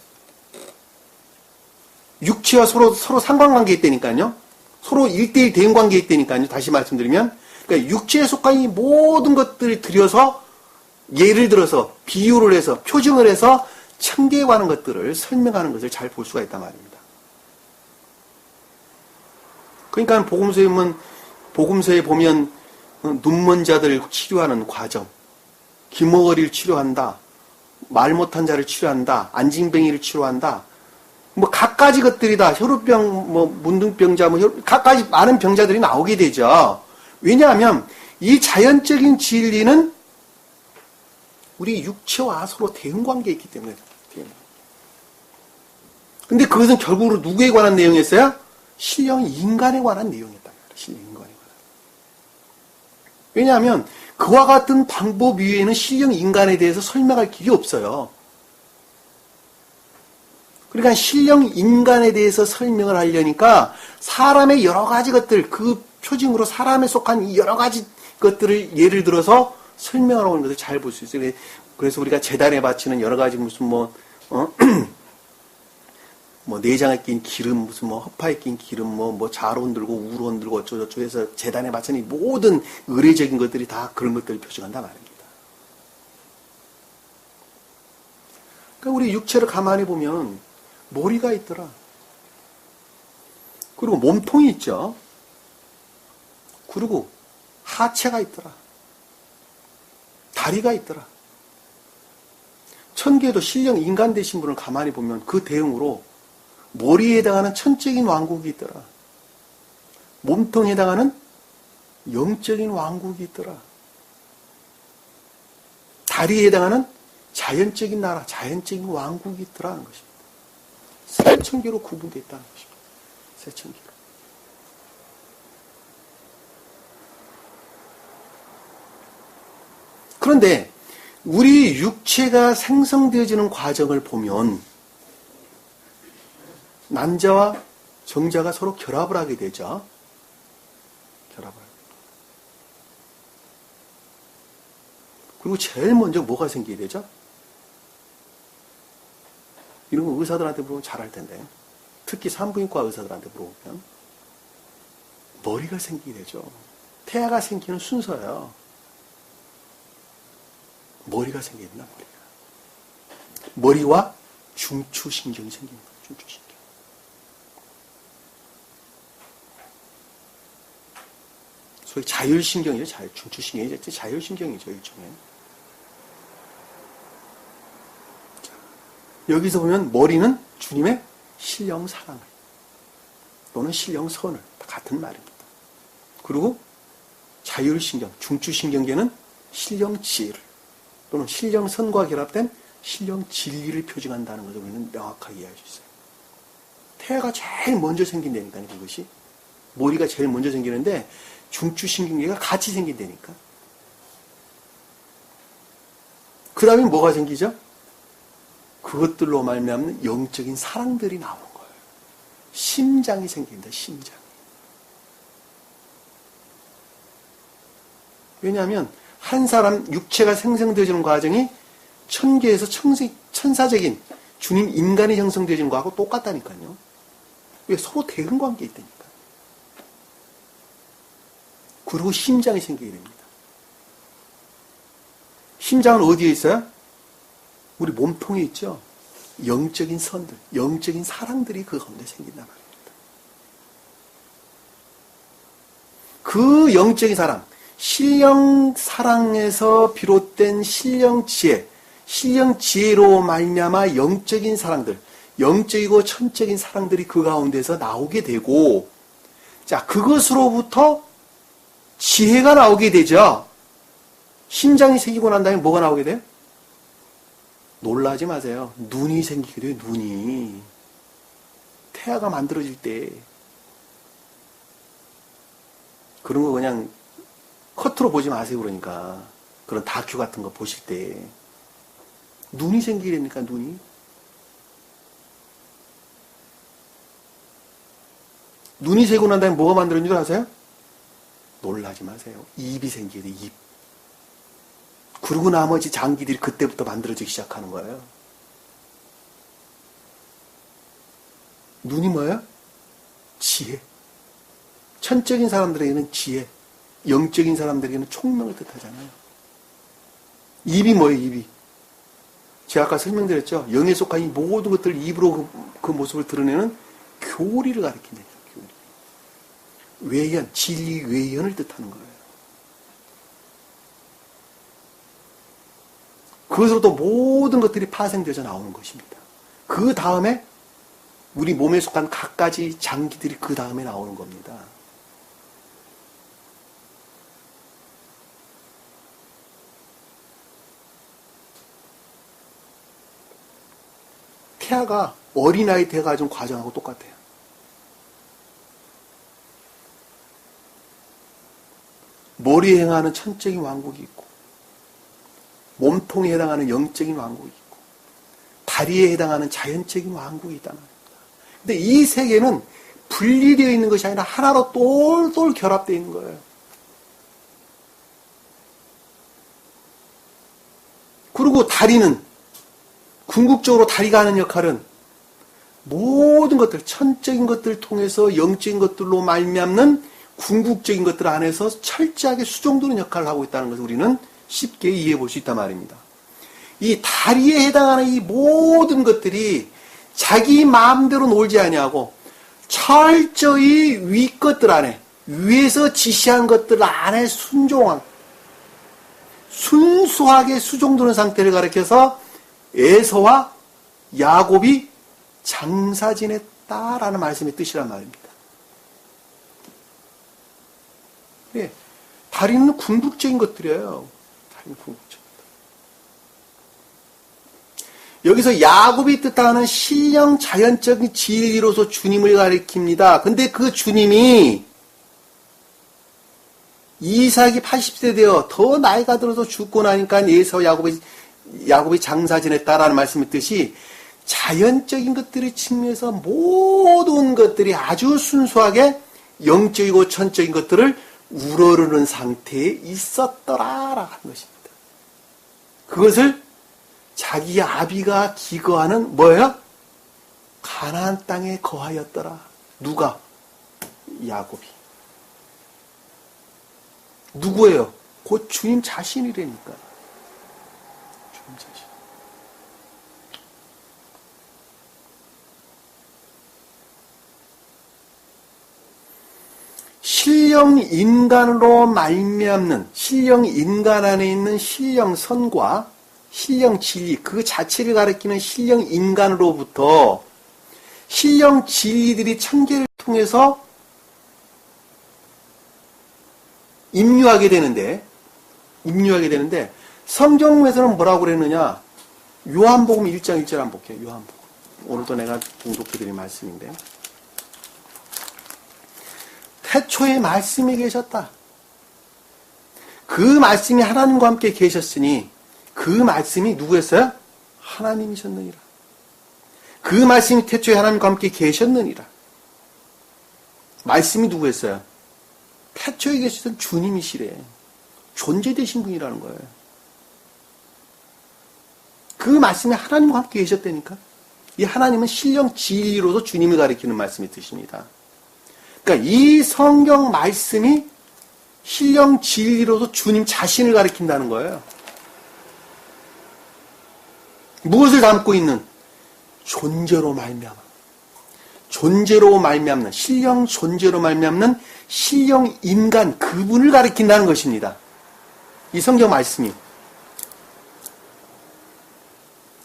육체와 서로 상관관계에 있다니까요. 서로 1대1 대응관계에 있다니까요. 다시 말씀드리면 그러니까 육체에 속한 이 모든 것들을 들여서 예를 들어서 비유를 해서 표징을 해서 천계에 관한 것들을 설명하는 것을 잘 볼 수가 있단 말입니다. 그러니까 복음서에 보면 눈먼 자들을 치료하는 과정, 기머거리를 치료한다, 말 못한 자를 치료한다, 안진뱅이를 치료한다, 뭐 갖가지 것들이 다 혈우병, 뭐 문둥병자, 갖가지 많은 병자들이 나오게 되죠. 왜냐하면 이 자연적인 진리는 우리 육체와 서로 대응관계에 있기 때문에. 근데 그것은 결국으로 누구에 관한 내용이었어요? 신령 인간에 관한 내용이었단 말이에요. 신령 인간에 관한. 왜냐하면 그와 같은 방법 위에는 신령 인간에 대해서 설명할 길이 없어요. 그러니까 신령 인간에 대해서 설명을 하려니까 사람의 여러 가지 것들, 그 표징으로 사람에 속한 이 여러 가지 것들을 예를 들어서 설명하고 있는 것을 잘 볼 수 있어요. 그래서 우리가 제단에 바치는 여러 가지 무슨 뭐 내장에 낀 기름, 무슨 뭐 허파에 낀 기름, 뭐 자로 흔들고 우로 흔들고 어쩌고저쩌고 해서 제단에 바치는 이 모든 의례적인 것들이 다 그런 것들을 표시한단 말입니다. 그러니까 우리 육체를 가만히 보면 머리가 있더라. 그리고 몸통이 있죠. 그리고 하체가 있더라. 다리가 있더라. 천계에도 신령 인간 되신 분을 가만히 보면 그 대응으로 머리에 해당하는 천적인 왕국이 있더라. 몸통에 해당하는 영적인 왕국이 있더라. 다리에 해당하는 자연적인 나라, 자연적인 왕국이 있더라는 것입니다. 세 천계로 구분되어 있다는 것입니다. 세 천계로. 그런데 우리 육체가 생성되어지는 과정을 보면 난자와 정자가 서로 결합을 하게 되죠. 결합을. 그리고 제일 먼저 뭐가 생기게 되죠? 이런 거 의사들한테 물어보면 잘할 텐데. 특히 산부인과 의사들한테 물어보면 머리가 생기게 되죠. 태아가 생기는 순서예요. 머리가 생겨야 된다, 머리가. 머리와 중추신경이 생깁니다. 중추신경. 소위 자율신경이죠. 중추신경이죠. 자율신경이죠, 일종의. 자, 여기서 보면 머리는 주님의 신령사랑을 또는 신령선을 같은 말입니다. 그리고 자율신경, 중추신경계는 신령지혜를 또는 신령선과 결합된 신령진리를 표징한다는 것을 우리는 명확하게 이해할 수 있어요. 태아가 제일 먼저 생긴다니까요, 그것이. 머리가 제일 먼저 생기는데 중추신경계가 같이 생긴다니까. 그 다음에 뭐가 생기죠? 그것들로 말미암는 영적인 사랑들이 나오는 거예요. 심장이 생긴다, 심장. 왜냐하면 한 사람 육체가 생성되어지는 과정이 천계에서 천사적인 주님 인간이 형성되어지는 거하고 똑같다니까요. 왜? 서로 대응관계에 있다니까. 그리고 심장이 생기게 됩니다. 심장은 어디에 있어요? 우리 몸통에 있죠. 영적인 선들, 영적인 사랑들이 그 가운데 생긴단 말입니다. 그 영적인 사랑, 신령 사랑에서 비롯된 신령 지혜, 신령 지혜로 말미암아 영적인 사랑들, 영적이고 천적인 사랑들이 그 가운데서 나오게 되고, 자, 그것으로부터 지혜가 나오게 되죠. 심장이 생기고 난 다음에 뭐가 나오게 돼요? 놀라지 마세요. 눈이 생기게 돼요, 눈이. 태아가 만들어질 때. 그런 거 그냥 컷으로 보지 마세요, 그러니까. 그런 다큐 같은 거 보실 때. 눈이 생기게 됩니까, 눈이? 눈이 새고 난 다음에 뭐가 만들어진 줄 아세요? 놀라지 마세요. 입이 생기게 돼, 입. 그리고 나머지 장기들이 그때부터 만들어지기 시작하는 거예요. 눈이 뭐예요? 지혜. 천적인 사람들에게는 지혜, 영적인 사람들에게는 총명을 뜻하잖아요. 입이 뭐예요, 입이? 제가 아까 설명드렸죠? 영에 속한 이 모든 것들을 입으로 그 모습을 드러내는 교리를 가리킨다. 교리. 외연, 진리 외연을 뜻하는 거예요. 그것으로도 모든 것들이 파생되어져 나오는 것입니다. 그 다음에 우리 몸에 속한 갖가지 장기들이 그 다음에 나오는 겁니다. 태아가 어린아이 돼가지고 과정하고 똑같아요. 머리에 행하는 천적인 왕국이 있고, 몸통에 해당하는 영적인 왕국이 있고, 다리에 해당하는 자연적인 왕국이 있다는 겁니다. 근데 이 세계는 분리되어 있는 것이 아니라 하나로 똘똘 결합되어 있는 거예요. 그리고 다리는 궁극적으로 다리가 하는 역할은 모든 것들, 천적인 것들을 통해서 영적인 것들로 말미암는 궁극적인 것들 안에서 철저하게 수종드는 역할을 하고 있다는 것을 우리는 쉽게 이해해 볼 수 있단 말입니다. 이 다리에 해당하는 이 모든 것들이 자기 마음대로 놀지 아니하고 철저히 위 것들 안에, 위에서 지시한 것들 안에 순수하게 수종드는 상태를 가리켜서 에서와 야곱이 장사 지냈다라는 말씀의 뜻이란 말입니다. 예, 다리는 궁극적인 것들이에요. 다리는 궁극적인 것들. 여기서 야곱이 뜻하는 신령 자연적인 진리로서 주님을 가리킵니다. 근데 그 주님이 이삭이 80세 되어 더 나이가 들어서 죽고 나니까 에서 야곱이 장사 지냈다라는 말씀의 뜻이 자연적인 것들의 측면에서 모든 것들이 아주 순수하게 영적이고 천적인 것들을 우러르는 상태에 있었더라라는 것입니다. 그것을 자기 아비가 기거하는 뭐예요? 가나안 땅에 거하였더라. 누가? 야곱이. 누구예요? 곧 주님 자신이라니까. 주님 자신. 신령 인간으로 말미암는 신령 인간 안에 있는 신령 선과 신령 진리 그 자체를 가리키는 신령 인간으로부터 신령 진리들이 천계를 통해서 임류하게 되는데 성경에서는 뭐라고 그랬느냐? 요한복음 1장 1절 한번 볼게요. 요한복음. 오늘도 내가 봉독해드린 말씀인데 태초에 말씀이 계셨다. 그 말씀이 하나님과 함께 계셨으니 그 말씀이 누구였어요? 하나님이셨느니라. 그 말씀이 태초에 하나님과 함께 계셨느니라. 말씀이 누구였어요? 태초에 계시던 주님이시래. 존재되신 분이라는 거예요. 그 말씀이 하나님과 함께 계셨다니까. 이 하나님은 신령 진리로서 주님을 가리키는 말씀의 뜻입니다. 그러니까 이 성경 말씀이 신령 진리로서 주님 자신을 가리킨다는 거예요. 무엇을 담고 있는? 존재로 말미암아. 존재로 말미암는, 신령 존재로 말미암는 신령 인간, 그분을 가리킨다는 것입니다. 이 성경 말씀이.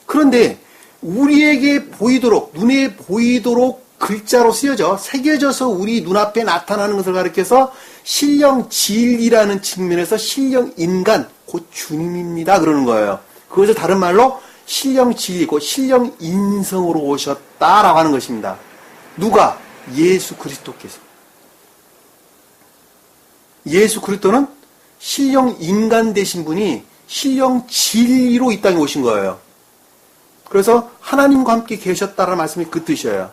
그런데 우리에게 보이도록, 눈에 보이도록 글자로 쓰여져 새겨져서 우리 눈앞에 나타나는 것을 가리켜서 신령 진리라는 측면에서 신령 인간, 곧 주님입니다 그러는 거예요. 그것을 다른 말로 신령 진리, 곧 신령 인성으로 오셨다라고 하는 것입니다. 누가? 예수 그리스도께서. 예수 그리스도는 신령 인간 되신 분이 신령 진리로 이 땅에 오신 거예요. 그래서 하나님과 함께 계셨다라는 말씀이 그 뜻이에요.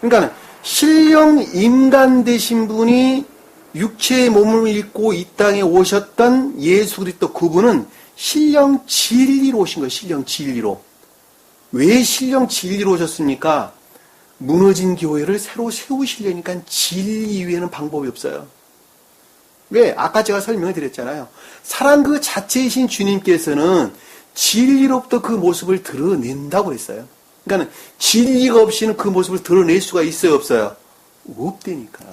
그러니까 신령 인간 되신 분이 육체의 몸을 입고 이 땅에 오셨던 예수 그리스도, 그분은 신령 진리로 오신 거예요. 신령 진리로. 왜 신령 진리로 오셨습니까? 무너진 교회를 새로 세우시려니까 진리 이외에는 방법이 없어요. 왜? 아까 제가 설명을 드렸잖아요. 사랑 그 자체이신 주님께서는 진리로부터 그 모습을 드러낸다고 했어요. 그러니까 진리가 없이는 그 모습을 드러낼 수가 있어요, 없어요? 없다니까.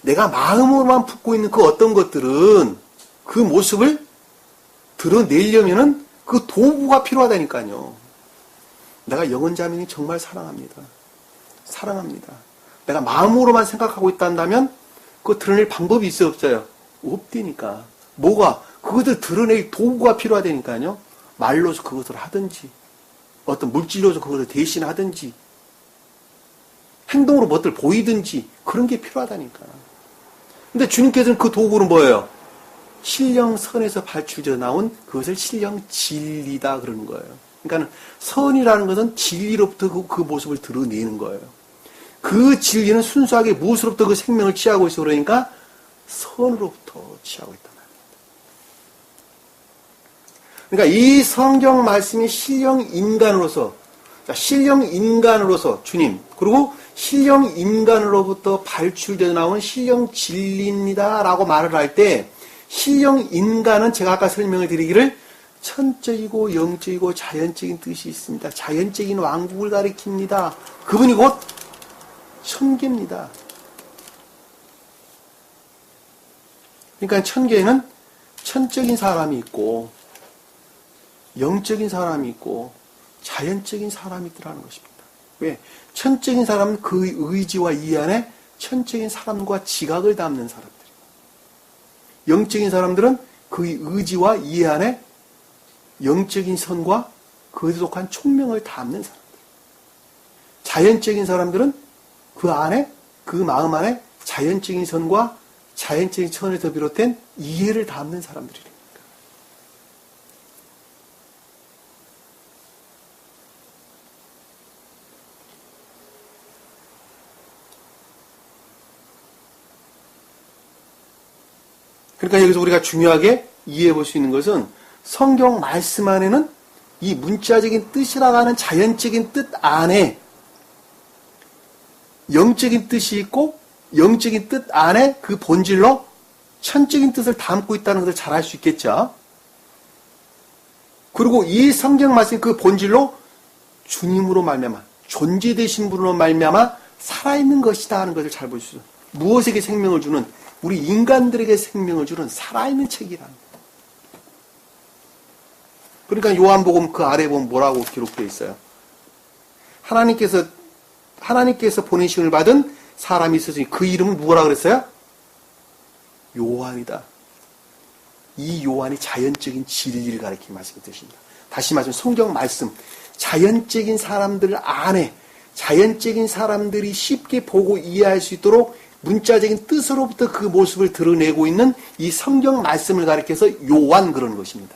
내가 마음으로만 품고 있는 그 어떤 것들은 그 모습을 드러내려면은 그 도구가 필요하다니까요. 내가 영혼자매님 정말 사랑합니다. 사랑합니다. 내가 마음으로만 생각하고 있다면 그거 드러낼 방법이 있어요, 없어요? 없다니까. 뭐가? 그것을 드러낼 도구가 필요하다니까요. 말로서 그것을 하든지, 어떤 물질로서 그것을 대신하든지, 행동으로 무엇을 보이든지, 그런 게 필요하다니까. 근데 주님께서는 그 도구는 뭐예요? 신령선에서 발출되어 나온 그것을 신령 진리다 그러는 거예요. 그러니까 선이라는 것은 진리로부터 그 모습을 드러내는 거예요. 그 진리는 순수하게 무엇으로부터 그 생명을 취하고 있어 그러니까 선으로부터 취하고 있다. 그러니까 이 성경 말씀이 신령 인간으로서, 신령 인간으로서 주님, 그리고 신령 인간으로부터 발출되어 나온 신령 진리입니다라고 말을 할 때, 신령 인간은 제가 아까 설명을 드리기를 천적이고 영적이고 자연적인 뜻이 있습니다. 자연적인 왕국을 가리킵니다. 그분이 곧 천계입니다. 그러니까 천계에는 천적인 사람이 있고 영적인 사람이 있고 자연적인 사람이 있더라는 것입니다. 왜? 천적인 사람은 그 의지와 이 안에 천적인 사람과 지각을 담는 사람들. 영적인 사람들은 그 의지와 이 안에 영적인 선과 그에 속한 총명을 담는 사람들. 자연적인 사람들은 그 안에, 그 마음 안에 자연적인 선과 자연적인 선에서 비롯된 이해를 담는 사람들이랍니다. 그러니까 여기서 우리가 중요하게 이해해 볼 수 있는 것은 성경 말씀 안에는 이 문자적인 뜻이라고 하는 자연적인 뜻 안에 영적인 뜻이 있고 영적인 뜻 안에 그 본질로 천적인 뜻을 담고 있다는 것을 잘 알 수 있겠죠. 그리고 이 성경 말씀 그 본질로 주님으로 말미암아 존재되신 분으로 말미암아 살아있는 것이다 하는 것을 잘 볼 수 있어요. 무엇에게 생명을 주는, 우리 인간들에게 생명을 주는 살아있는 책이라는 거예요. 그러니까 요한복음 그 아래 보면 뭐라고 기록되어 있어요? 하나님께서 보내심을 받은 사람이 있었으니 그 이름은 누구라 그랬어요? 요한이다. 이 요한이 자연적인 진리를 가리키는 말씀이 되십니다. 다시 말하면 성경 말씀, 자연적인 사람들 안에 자연적인 사람들이 쉽게 보고 이해할 수 있도록 문자적인 뜻으로부터 그 모습을 드러내고 있는 이 성경 말씀을 가리켜서 요한 그러는 것입니다.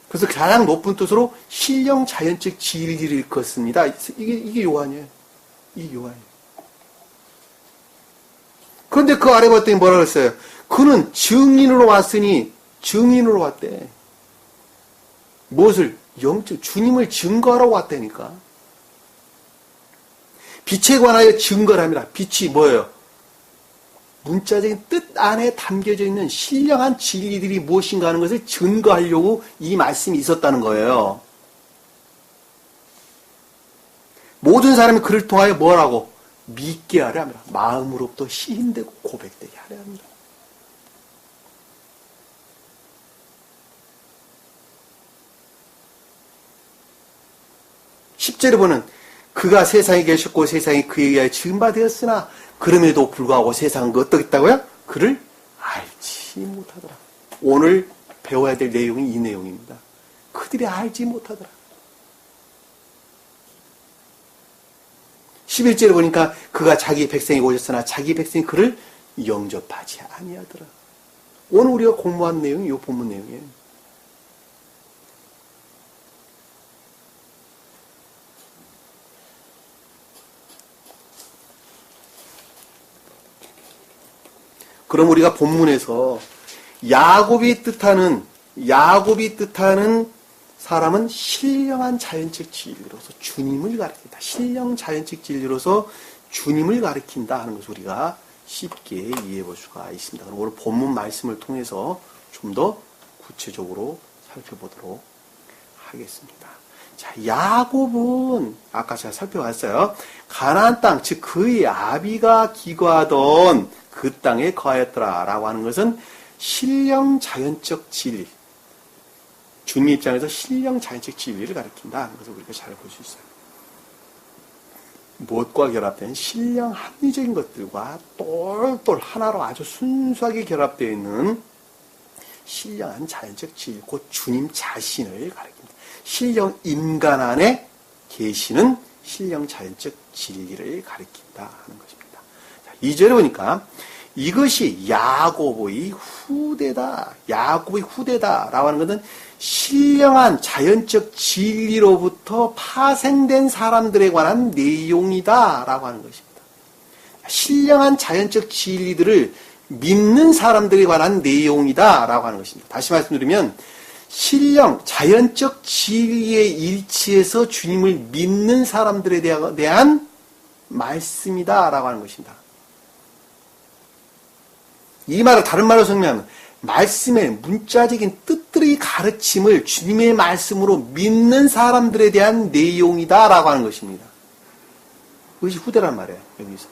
그래서 가장 높은 뜻으로 신령 자연적 진리를 일컫습니다. 이게 요한이에요. 이 요한이에요. 그런데 그 아래 봤더니 뭐라 그랬어요? 그는 증인으로 왔으니 증인으로 왔대. 무엇을? 영적 주님을 증거하러 왔다니까. 빛에 관하여 증거를 합니다. 빛이 뭐예요? 문자적인 뜻 안에 담겨져 있는 신령한 진리들이 무엇인가 하는 것을 증거하려고 이 말씀이 있었다는 거예요. 모든 사람이 그를 통하여 뭐라고? 믿게 하려 합니다. 마음으로부터 시인되고 고백되게 하려 합니다. 10절에 보는 그가 세상에 계셨고 세상이 그에 의하여 지음받았으나 그럼에도 불구하고 세상은 어떻겠다고요? 그를 알지 못하더라. 오늘 배워야 될 내용이 이 내용입니다. 그들이 알지 못하더라. 11절에 보니까 그가 자기 백성이 오셨으나 자기 백성이 그를 영접하지 아니하더라. 오늘 우리가 공부한 내용이 이 본문 내용이에요. 그럼 우리가 본문에서 야곱이 뜻하는 사람은 신령한 자연적 진리로서 주님을 가리킨다. 신령 자연적 진리로서 주님을 가리킨다 하는 것을 우리가 쉽게 이해해 볼 수가 있습니다. 그럼 오늘 본문 말씀을 통해서 좀 더 구체적으로 살펴보도록 하겠습니다. 자, 야곱은 아까 제가 살펴봤어요. 가나안 땅, 즉 그의 아비가 기거하던 그 땅에 거하였더라라고 하는 것은 신령 자연적 진리, 주님 입장에서 신령 자연적 진리를 가리킨다 하는 것을 우리가 잘 볼 수 있어요. 무엇과 결합된 신령 합리적인 것들과 똘똘 하나로 아주 순수하게 결합되어 있는 신령한 자연적 진리, 곧 주님 자신을 가리킵니다. 신령 인간 안에 계시는 신령 자연적 진리를 가리킨다 하는 것입니다. 2절에 보니까 이것이 야곱의 후대다. 야곱의 후대다라고 하는 것은 신령한 자연적 진리로부터 파생된 사람들에 관한 내용이다라고 하는 것입니다. 신령한 자연적 진리들을 믿는 사람들에 관한 내용이다라고 하는 것입니다. 다시 말씀드리면 신령, 자연적 진리에 일치해서 주님을 믿는 사람들에 대한 말씀이다라고 하는 것입니다. 이 말을 다른 말로 설명하면 말씀의 문자적인 뜻들의 가르침을 주님의 말씀으로 믿는 사람들에 대한 내용이다라고 하는 것입니다. 그것이 후대란 말이에요. 여기서.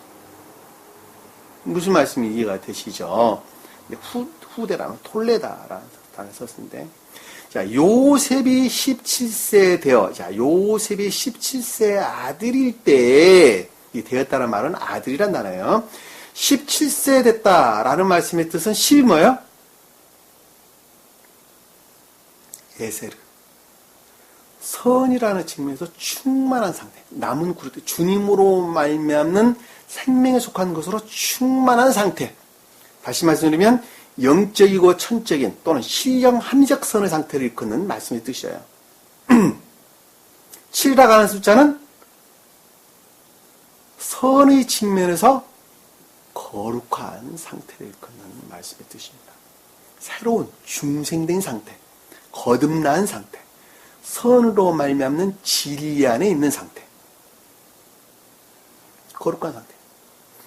무슨 말씀이 이해가 되시죠? 후대라면 톨레다라는 단어를 썼는데, 자, 요셉이 17세 되어, 자, 요셉이 17세 아들일 때, 이 되었다는 말은 아들이란 단어예요. 17세 됐다라는 말씀의 뜻은 10이 뭐예요? 에세르. 선이라는 측면에서 충만한 상태. 남은 그릇, 주님으로 말미암는 생명에 속한 것으로 충만한 상태. 다시 말씀드리면 영적이고 천적인 또는 신령 합리적 선의 상태를 일컫는 말씀의 뜻이에요. 7이라고 하는 숫자는 선의 측면에서 거룩한 상태를 일컫는 말씀의 뜻입니다. 새로운 중생된 상태, 거듭난 상태, 선으로 말미암는 진리 안에 있는 상태, 거룩한 상태.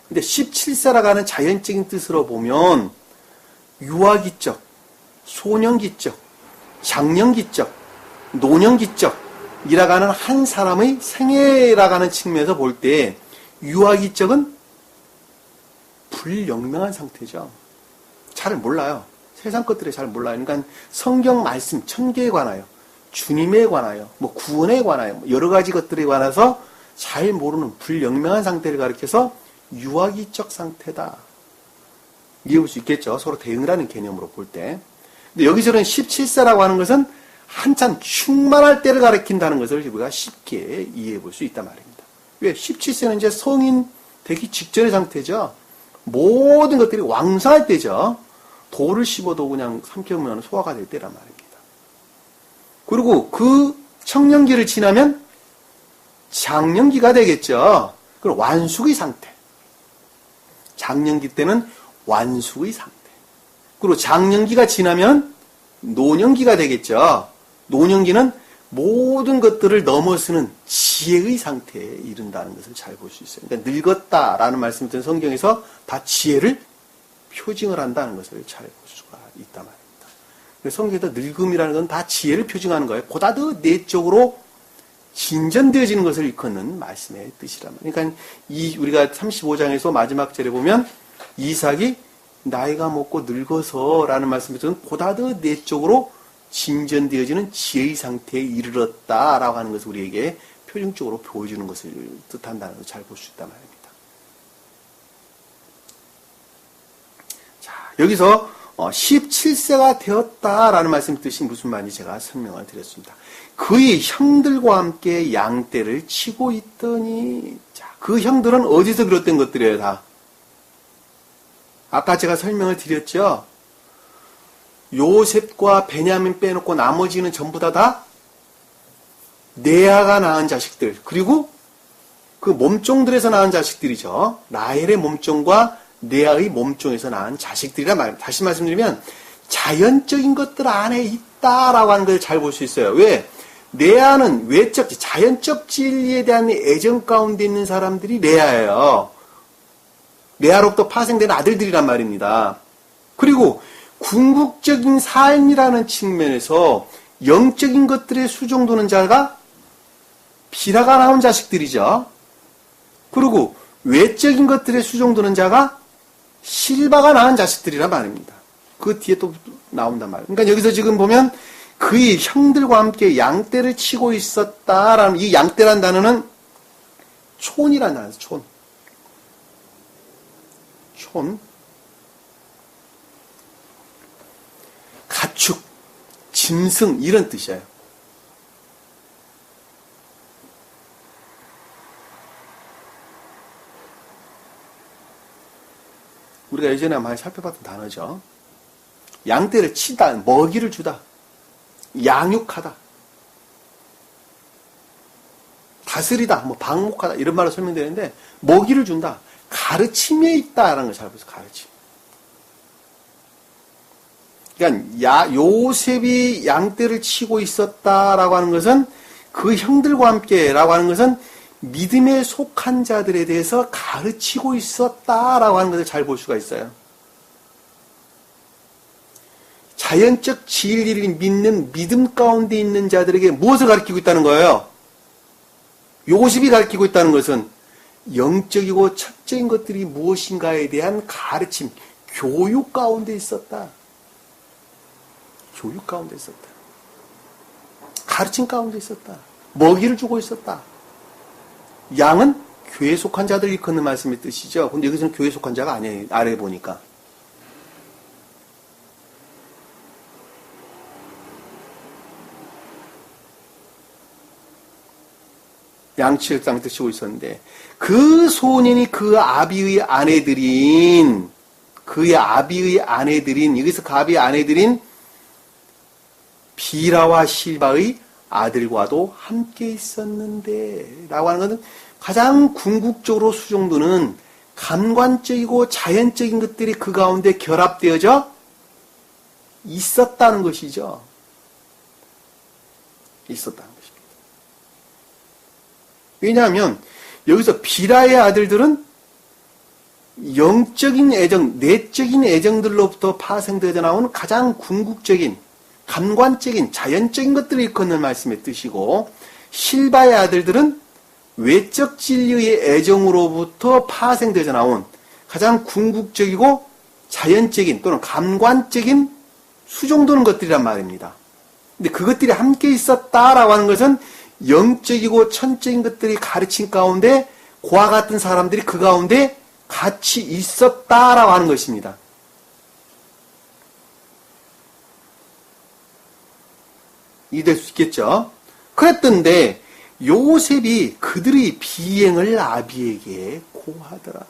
근데 17세라고 하는 자연적인 뜻으로 보면 유아기적, 소년기적, 장년기적, 노년기적이라고 하는 한 사람의 생애라고 하는 측면에서 볼 때 유아기적은 불영명한 상태죠. 잘 몰라요. 세상 것들을 잘 몰라요. 그러니까 성경 말씀, 천계에 관하여, 주님에 관하여, 뭐 구원에 관하여, 여러 가지 것들에 관해서 잘 모르는 불영명한 상태를 가리켜서 유아기적 상태다. 이해할 수 있겠죠. 서로 대응을 하는 개념으로 볼 때. 근데 여기서는 17세라고 하는 것은 한참 충만할 때를 가리킨다는 것을 우리가 쉽게 이해해 볼 수 있단 말입니다. 왜? 17세는 이제 성인 되기 직전의 상태죠. 모든 것들이 왕성할 때죠. 돌을 씹어도 그냥 삼켜보면 소화가 될 때란 말입니다. 그리고 그 청년기를 지나면 장년기가 되겠죠. 그럼 완숙의 상태. 장년기 때는 완숙의 상태. 그리고 장년기가 지나면 노년기가 되겠죠. 노년기는 모든 것들을 넘어서는 지혜의 상태에 이른다는 것을 잘 볼 수 있어요. 그러니까 늙었다라는 말씀이 든 성경에서 다 지혜를 표징을 한다는 것을 잘 볼 수가 있단 말입니다. 성경에서 늙음이라는 건 다 지혜를 표징하는 거예요. 보다 더 내적으로 진전되어지는 것을 일컫는 말씀의 뜻이란 말이에요. 그러니까 우리가 35장에서 마지막 절에 보면 이삭이 나이가 먹고 늙어서라는 말씀이 든 보다 더 내적으로 진전되어지는 지혜의 상태에 이르렀다라고 하는 것을 우리에게 표징적으로 보여주는 것을 뜻한다는 것을 잘 볼 수 있단 말입니다. 자, 여기서 17세가 되었다라는 말씀의 뜻이 무슨 말인지 제가 설명을 드렸습니다. 그의 형들과 함께 양떼를 치고 있더니, 자, 그 형들은 어디서 비롯된 것들이에요, 다? 아까 제가 설명을 드렸죠? 요셉과 베냐민 빼놓고 나머지는 전부 다 레아가 낳은 자식들, 그리고 그 몸종들에서 낳은 자식들이죠. 라헬의 몸종과 레아의 몸종에서 낳은 자식들이란 말입니다. 다시 말씀드리면 자연적인 것들 안에 있다라고 하는 걸 잘 볼 수 있어요. 왜? 레아는 외적, 자연적 진리에 대한 애정 가운데 있는 사람들이 레아예요. 레아로부터 파생된 아들들이란 말입니다. 그리고 궁극적인 삶이라는 측면에서 영적인 것들에 수종도는 자가 비라가 나온 자식들이죠. 그리고 외적인 것들에 수종도는 자가 실바가 낳은 자식들이란 말입니다. 그 뒤에 또 나온단 말이에요. 그러니까 여기서 지금 보면 그의 형들과 함께 양떼를 치고 있었다라는, 이 양떼란 단어는 촌이라는 단어예요. 촌. 가축, 짐승 이런 뜻이에요. 우리가 예전에 많이 살펴봤던 단어죠. 양떼를 치다, 먹이를 주다, 양육하다, 다스리다, 뭐 방목하다 이런 말로 설명되는데 먹이를 준다, 가르침에 있다라는 걸 잘 보세요. 가르침. 그러니까 요셉이 양떼를 치고 있었다라고 하는 것은 그 형들과 함께라고 하는 것은 믿음에 속한 자들에 대해서 가르치고 있었다라고 하는 것을 잘 볼 수가 있어요. 자연적 진리를 믿는 믿음 가운데 있는 자들에게 무엇을 가르치고 있다는 거예요? 요셉이 가르치고 있다는 것은 영적이고 첫째인 것들이 무엇인가에 대한 가르침, 교육 가운데 있었다. 교육 가운데 있었다. 가르침 가운데 있었다. 먹이를 주고 있었다. 양은 교회에 속한 자들을 일컫는 말씀의 뜻이죠. 근데 여기서는 교회에 속한 자가 아니에요. 아래에 보니까. 양치를 땅에 치고 있었는데 그 소년이 그의 아비의 아내들인 여기서 그 아비의 아내들인 비라와 실바의 아들과도 함께 있었는데 라고 하는 것은 가장 궁극적으로 수종도는 감관적이고 자연적인 것들이 그 가운데 결합되어져 있었다는 것이죠. 있었다는 것입니다. 왜냐하면 여기서 비라의 아들들은 영적인 애정, 내적인 애정들로부터 파생되어 나오는 가장 궁극적인, 감관적인, 자연적인 것들을 일컫는 말씀의 뜻이고, 실바의 아들들은 외적 진리의 애정으로부터 파생되어 나온 가장 궁극적이고 자연적인 또는 감관적인 수종도는 것들이란 말입니다. 근데 그것들이 함께 있었다라고 하는 것은 영적이고 천적인 것들이 가르친 가운데 그와 같은 사람들이 그 가운데 같이 있었다라고 하는 것입니다. 이해될 수 있겠죠? 그랬던데 요셉이 그들의 비행을 아비에게 고하더라.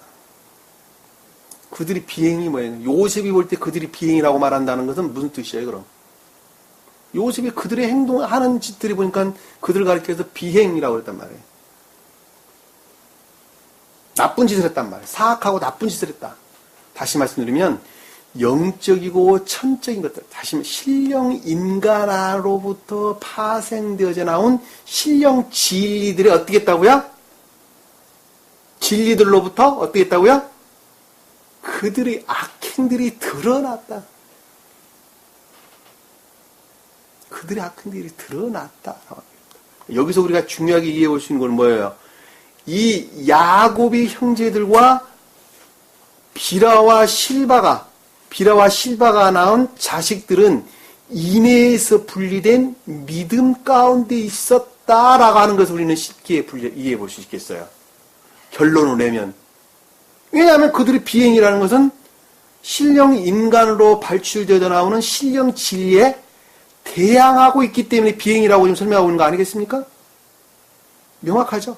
그들의 비행이 뭐예요? 요셉이 볼 때 그들이 비행이라고 말한다는 것은 무슨 뜻이에요, 그럼? 요셉이 그들의 행동하는 짓들이 보니까 그들을 가리켜서 비행이라고 했단 말이에요. 나쁜 짓을 했단 말이에요. 사악하고 나쁜 짓을 했다. 다시 말씀드리면 영적이고 천적인 것들, 다시 말해 신령 인간으로부터 파생되어져 나온 신령 진리들이 어떻게 했다고요? 진리들로부터 어떻게 했다고요? 그들의 악행들이 드러났다. 그들의 악행들이 드러났다. 여기서 우리가 중요하게 이해해 볼 수 있는 건 뭐예요? 이 야곱의 형제들과 비라와 실바가 낳은 자식들은 인해에서 분리된 믿음 가운데 있었다라고 하는 것을 우리는 쉽게 이해해 볼 수 있겠어요. 결론을 내면. 왜냐하면 그들의 비행이라는 것은 신령 인간으로 발출되어 나오는 신령 진리에 대항하고 있기 때문에 비행이라고 지금 설명하고 있는 거 아니겠습니까? 명확하죠?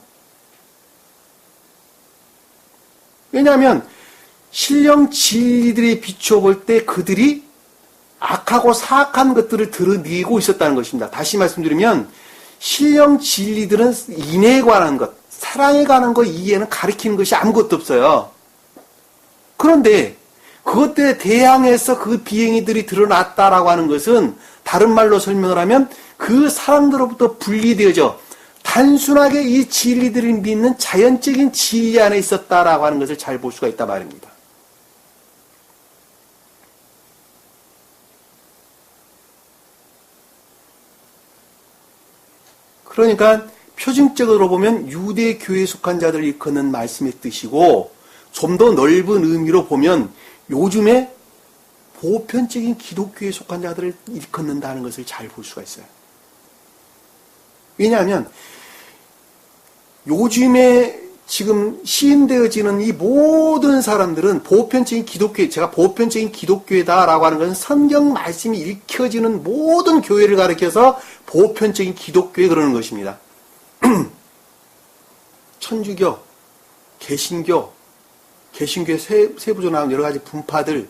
왜냐하면 신령 진리들에 비춰볼 때 그들이 악하고 사악한 것들을 드러내고 있었다는 것입니다. 다시 말씀드리면 신령 진리들은 인애에 관한 것, 사랑에 관한 것 이해는 가리키는 것이 아무것도 없어요. 그런데 그것들에 대항해서 그 비행이들이 드러났다라고 하는 것은 다른 말로 설명을 하면 그 사람들로부터 분리되어져 단순하게 이 진리들을 믿는 자연적인 진리 안에 있었다라고 하는 것을 잘 볼 수가 있다 말입니다. 그러니까 표준적으로 보면 유대 교회에 속한 자들을 일컫는 말씀의 뜻이고 좀 더 넓은 의미로 보면 요즘에 보편적인 기독교에 속한 자들을 일컫는다는 것을 잘 볼 수가 있어요. 왜냐하면 요즘에 지금 시인되어지는 이 모든 사람들은 보편적인 기독교, 제가 보편적인 기독교회다라고 하는 것은 성경 말씀이 읽혀지는 모든 교회를 가리켜서 보편적인 기독교회 그러는 것입니다. 천주교, 개신교의 세부적으로 나온 여러 가지 분파들,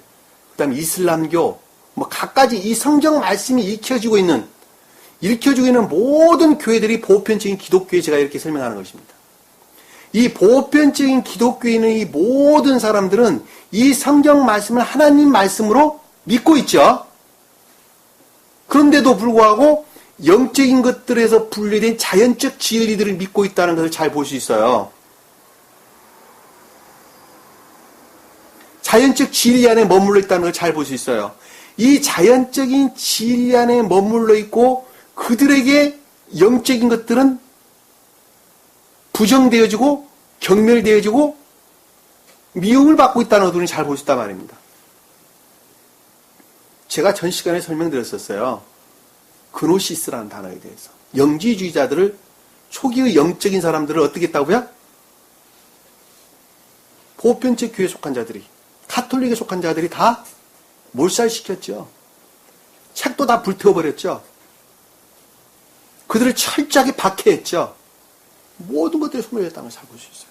그 다음에 이슬람교, 뭐 각가지 이 성경 말씀이 읽혀지고 있는 모든 교회들이 보편적인 기독교회 제가 이렇게 설명하는 것입니다. 이 보편적인 기독교에 있는 이 모든 사람들은 이 성경 말씀을 하나님 말씀으로 믿고 있죠. 그런데도 불구하고 영적인 것들에서 분리된 자연적 진리들을 믿고 있다는 것을 잘 볼 수 있어요. 자연적 진리 안에 머물러 있다는 걸 잘 볼 수 있어요. 이 자연적인 진리 안에 머물러 있고 그들에게 영적인 것들은 부정되어지고 경멸되어지고 미움을 받고 있다는 것을 잘 볼 수 있단 말입니다. 제가 전 시간에 설명드렸었어요. 그노시스라는 단어에 대해서. 영지주의자들을, 초기의 영적인 사람들을 어떻게 했다고요? 보편적 교회에 속한 자들이, 카톨릭에 속한 자들이 다 몰살시켰죠. 책도 다 불태워버렸죠. 그들을 철저하게 박해했죠. 모든 것들이 소멸했다는 걸 잘 볼 수 있어요.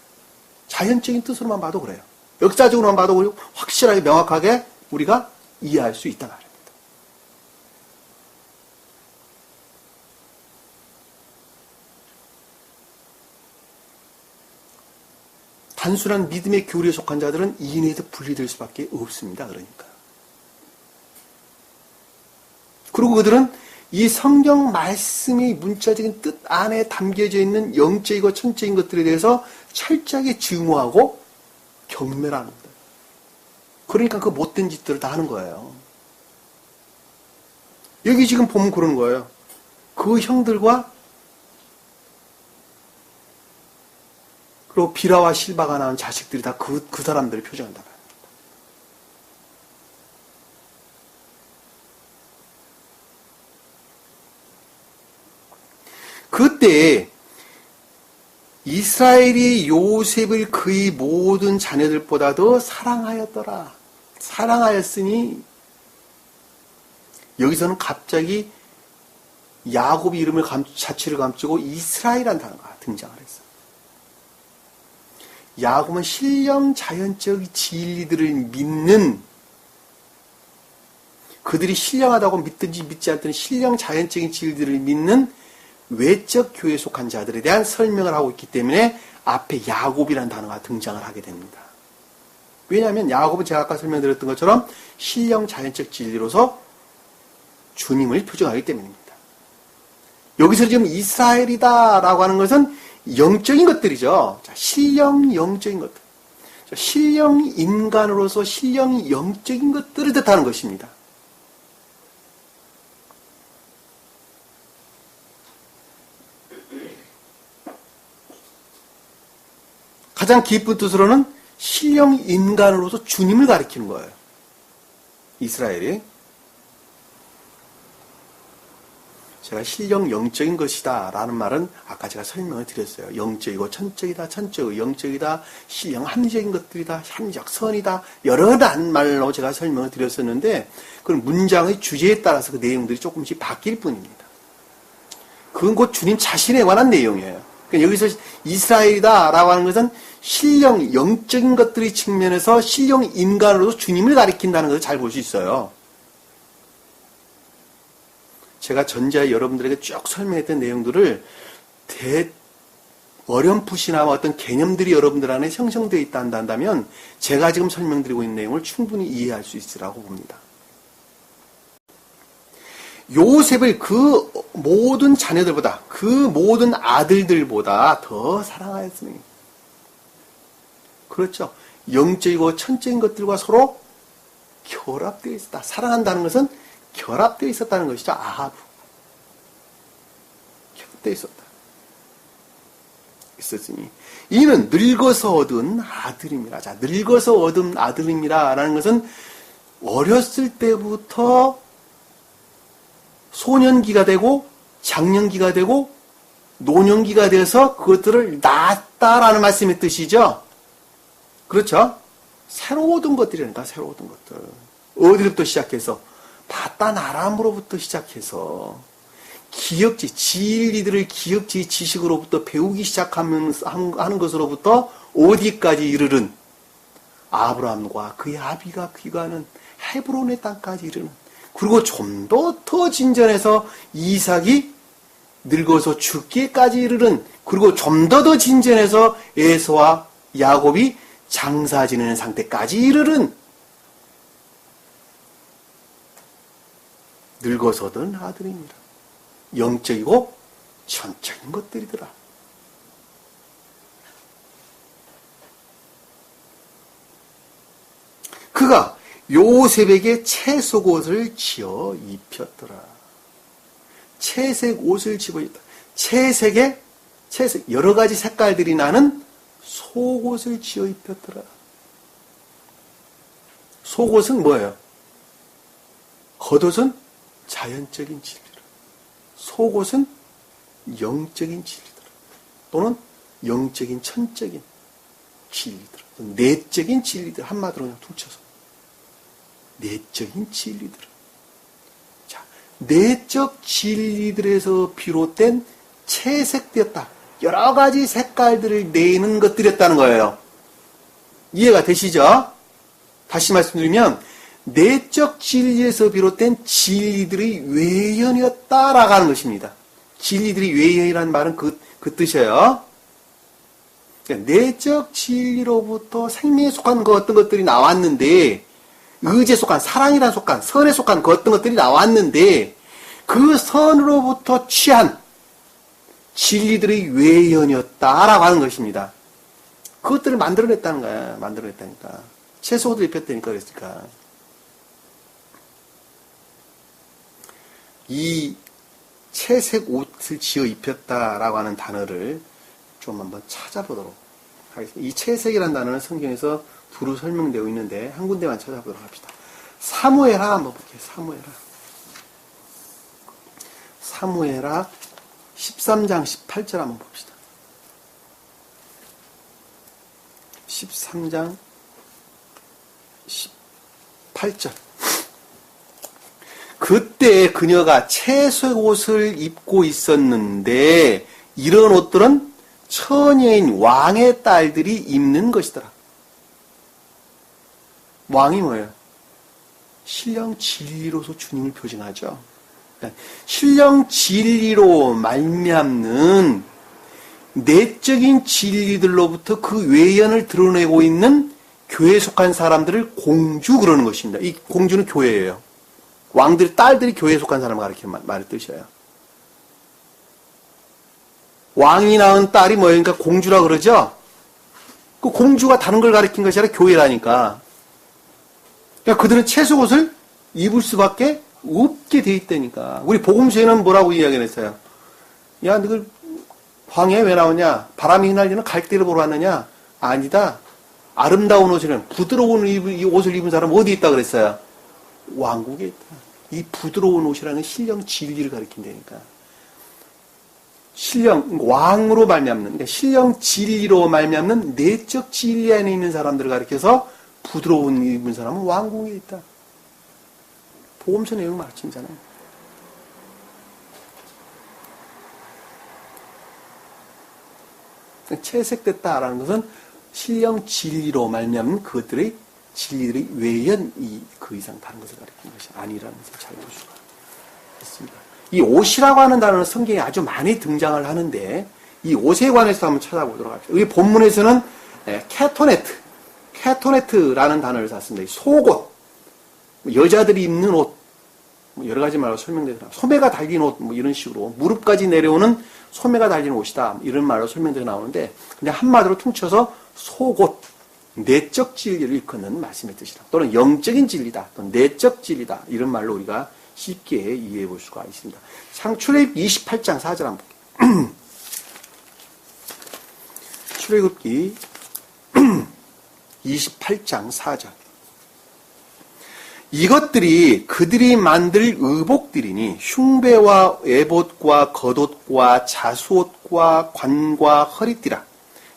자연적인 뜻으로만 봐도 그래요. 역사적으로만 봐도 확실하게 명확하게 우리가 이해할 수 있다 말입니다. 단순한 믿음의 교리에 속한 자들은 인해에서 분리될 수밖에 없습니다. 그러니까. 그리고 그들은 이 성경 말씀이 문자적인 뜻 안에 담겨져 있는 영적이고 천적인 것들에 대해서 철저하게 증오하고 경멸하는 거예요. 그러니까 그 못된 짓들을 다 하는 거예요. 여기 지금 보면 그러는 거예요. 그 형들과 그리고 비라와 실바가 낳은 자식들이 다 그 사람들을 표정한다. 그때 이스라엘이 요셉을 그의 모든 자녀들보다도 사랑하였더라. 사랑하였으니 여기서는 갑자기 야곱의 이름을 자취를 감추고 이스라엘이라는 단어가 등장을 했어요. 야곱은 신령 자연적 진리들을 믿는, 그들이 신령하다고 믿든지 믿지 않든 신령 자연적인 진리들을 믿는 외적 교회에 속한 자들에 대한 설명을 하고 있기 때문에 앞에 야곱이라는 단어가 등장을 하게 됩니다. 왜냐하면 야곱은 제가 아까 설명드렸던 것처럼 신령 자연적 진리로서 주님을 표정하기 때문입니다. 여기서 지금 이스라엘이다라고 하는 것은 영적인 것들이죠. 자, 신령 영적인 것들. 자, 신령 인간으로서 신령 영적인 것들을 뜻하는 것입니다. 가장 깊은 뜻으로는 신령 인간으로서 주님을 가리키는 거예요. 이스라엘이. 제가 신령 영적인 것이다 라는 말은 아까 제가 설명을 드렸어요. 영적이고 천적이다, 천적이고 영적이다, 신령 합리적인 것들이다, 합리적 선이다, 여러 말로 제가 설명을 드렸었는데 그건 문장의 주제에 따라서 그 내용들이 조금씩 바뀔 뿐입니다. 그건 곧 주님 자신에 관한 내용이에요. 그러니까 여기서 이스라엘이다 라고 하는 것은 신령 영적인 것들의 측면에서 신령 인간으로서 주님을 가리킨다는 것을 잘 볼 수 있어요. 제가 전자에 여러분들에게 쭉 설명했던 내용들을 어렴풋이나 어떤 개념들이 여러분들 안에 형성되어 있다 한다면 제가 지금 설명드리고 있는 내용을 충분히 이해할 수 있으라고 봅니다. 요셉을 그 모든 자녀들보다, 그 모든 아들들보다 더 사랑하였으니. 그렇죠. 영적이고 천적인 것들과 서로 결합되어 있었다. 사랑한다는 것은 결합되어 있었다는 것이죠. 아하브. 결합되어 있었으니. 이는 늙어서 얻은 아들입니다. 자, 늙어서 얻은 아들입니다. 라는 것은 어렸을 때부터 소년기가 되고 장년기가 되고 노년기가 되어서 그것들을 낳았다라는 말씀의 뜻이죠. 그렇죠? 새로 얻은 것들이라니까, 새로 얻은 것들. 어디로부터 시작해서 바단 아람으로부터 시작해서 기억지, 진리들을 기억지 지식으로부터 배우기 시작하면서 하는 것으로부터 어디까지 이르른 아브라함과 그의 아비가 귀가하는 헤브론의 땅까지 이르는, 그리고 좀 더 진전해서 이삭이 늙어서 죽기까지 이르는, 그리고 좀 더 진전해서 에서와 야곱이 장사 지내는 상태까지 이르는 늙어서든 아들입니다. 영적이고 천적인 것들이더라. 그가 요셉에게 채색 옷을 지어 입혔더라. 채색 옷을 지어 입혔다. 채색 여러 가지 색깔들이 나는 속옷을 지어 입혔더라. 속옷은 뭐예요? 겉옷은 자연적인 진리라. 속옷은 영적인 진리더라. 또는 영적인 천적인 진리더라. 내적인 진리들, 한마디로 그냥 퉁쳐서 내적인 진리들. 자, 내적 진리들에서 비롯된 채색되었다. 여러 가지 색깔들을 내는 것들이었다는 거예요. 이해가 되시죠? 다시 말씀드리면 내적 진리에서 비롯된 진리들의 외연이었다라고 하는 것입니다. 진리들이 외연이라는 말은 그 뜻이에요. 그러니까 내적 진리로부터 생명에 속한 그 어떤 것들이 나왔는데, 의지에 속한, 사랑이란 속한, 선에 속한 그 어떤 것들이 나왔는데, 그 선으로부터 취한 진리들의 외연이었다라고 하는 것입니다. 그것들을 만들어냈다는 거야. 만들어냈다니까. 채소옷을 입혔다니까 그랬으니까. 이 채색 옷을 지어 입혔다라고 하는 단어를 좀 한번 찾아보도록 하겠습니다. 이 채색이라는 단어는 성경에서 두루 설명되어 있는데 한 군데만 찾아보도록 합시다. 사무엘하 한번 볼게요. 사무엘하 13장 18절 한번 봅시다. 13장 18절. 그때 그녀가 채색 옷을 입고 있었는데 이런 옷들은 처녀인 왕의 딸들이 입는 것이더라. 왕이 뭐예요? 신령 진리로서 주님을 표징하죠. 신령 진리로 말미암는 내적인 진리들로부터 그 외연을 드러내고 있는 교회에 속한 사람들을 공주 그러는 것입니다. 이 공주는 교회예요. 왕들의 딸들이 교회에 속한 사람을 가리키는 말의 뜻이에요. 왕이 낳은 딸이 뭐예요? 그러니까 공주라 그러죠? 그 공주가 다른 걸 가리킨 것이 아니라 교회라니까. 그러니까 그들은 채속옷을 입을 수밖에 없게 돼 있다니까. 우리 복음서에는 뭐라고 이야기를 했어요? 야, 너희 광야에 왜 나오냐? 바람이 휘날리는 갈대를 보러 왔느냐? 아니다. 아름다운 옷을, 부드러운 이 옷을 입은 사람은 어디 있다 그랬어요? 왕국에 있다. 이 부드러운 옷이라는 신령 진리를 가리킨다니까. 신령, 왕으로 말미암는, 그러니까 신령 진리로 말미암는 내적 진리 안에 있는 사람들을 가리켜서 부드러운 입은 사람은 왕궁에 있다. 복음서 내용 마침이잖아요. 채색됐다라는 것은 신령 진리로 말미암는 그것들의 진리들이 외연 그 이상 다른 것을 가리키는 것이 아니라는 것을 잘 볼 수가 있습니다. 이 옷이라고 하는 단어는 성경에 아주 많이 등장을 하는데 이 옷에 관해서 한번 찾아보도록 합시다. 이 본문에서는 캐토네트라는 단어를 썼습니다. 속옷, 여자들이 입는 옷, 여러 가지 말로 설명되더라. 소매가 달린 옷, 이런 식으로 무릎까지 내려오는 소매가 달린 옷이다. 이런 말로 설명되어 나오는데 그냥 한마디로 퉁쳐서 속옷, 내적 진리를 일컫는 말씀의 뜻이다. 또는 영적인 진리다. 또는 내적 진리다. 이런 말로 우리가 쉽게 이해해 볼 수가 있습니다. 창출애굽기 28장 4절 한번 볼게요. 출애굽기 28장 4절. 이것들이 그들이 만들 의복들이니 흉배와 에봇과 겉옷과 자수옷과 관과 허리띠라.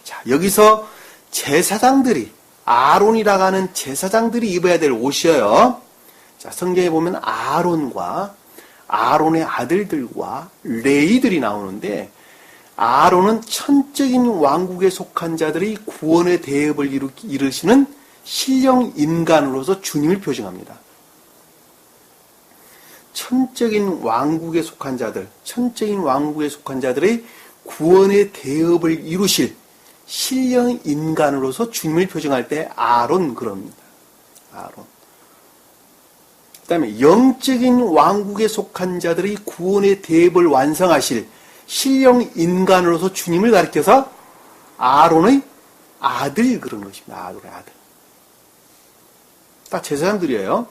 자, 여기서 제사장들이 아론이라고 하는 제사장들이 입어야 될 옷이에요. 자, 성경에 보면 아론과 아론의 아들들과 레위들이 나오는데 아론은 천적인 왕국에 속한 자들이 구원의 대업을 이루시는 신령 인간으로서 주님을 표징합니다. 천적인 왕국에 속한 자들, 천적인 왕국에 속한 자들의 구원의 대업을 이루실 신령 인간으로서 주님을 표징할 때 아론 그럽니다. 아론. 그 다음에 영적인 왕국에 속한 자들의 구원의 대업을 완성하실 신령 인간으로서 주님을 가리켜서 아론의 아들 그런 것입니다. 아론의 아들. 딱 제사장들이에요.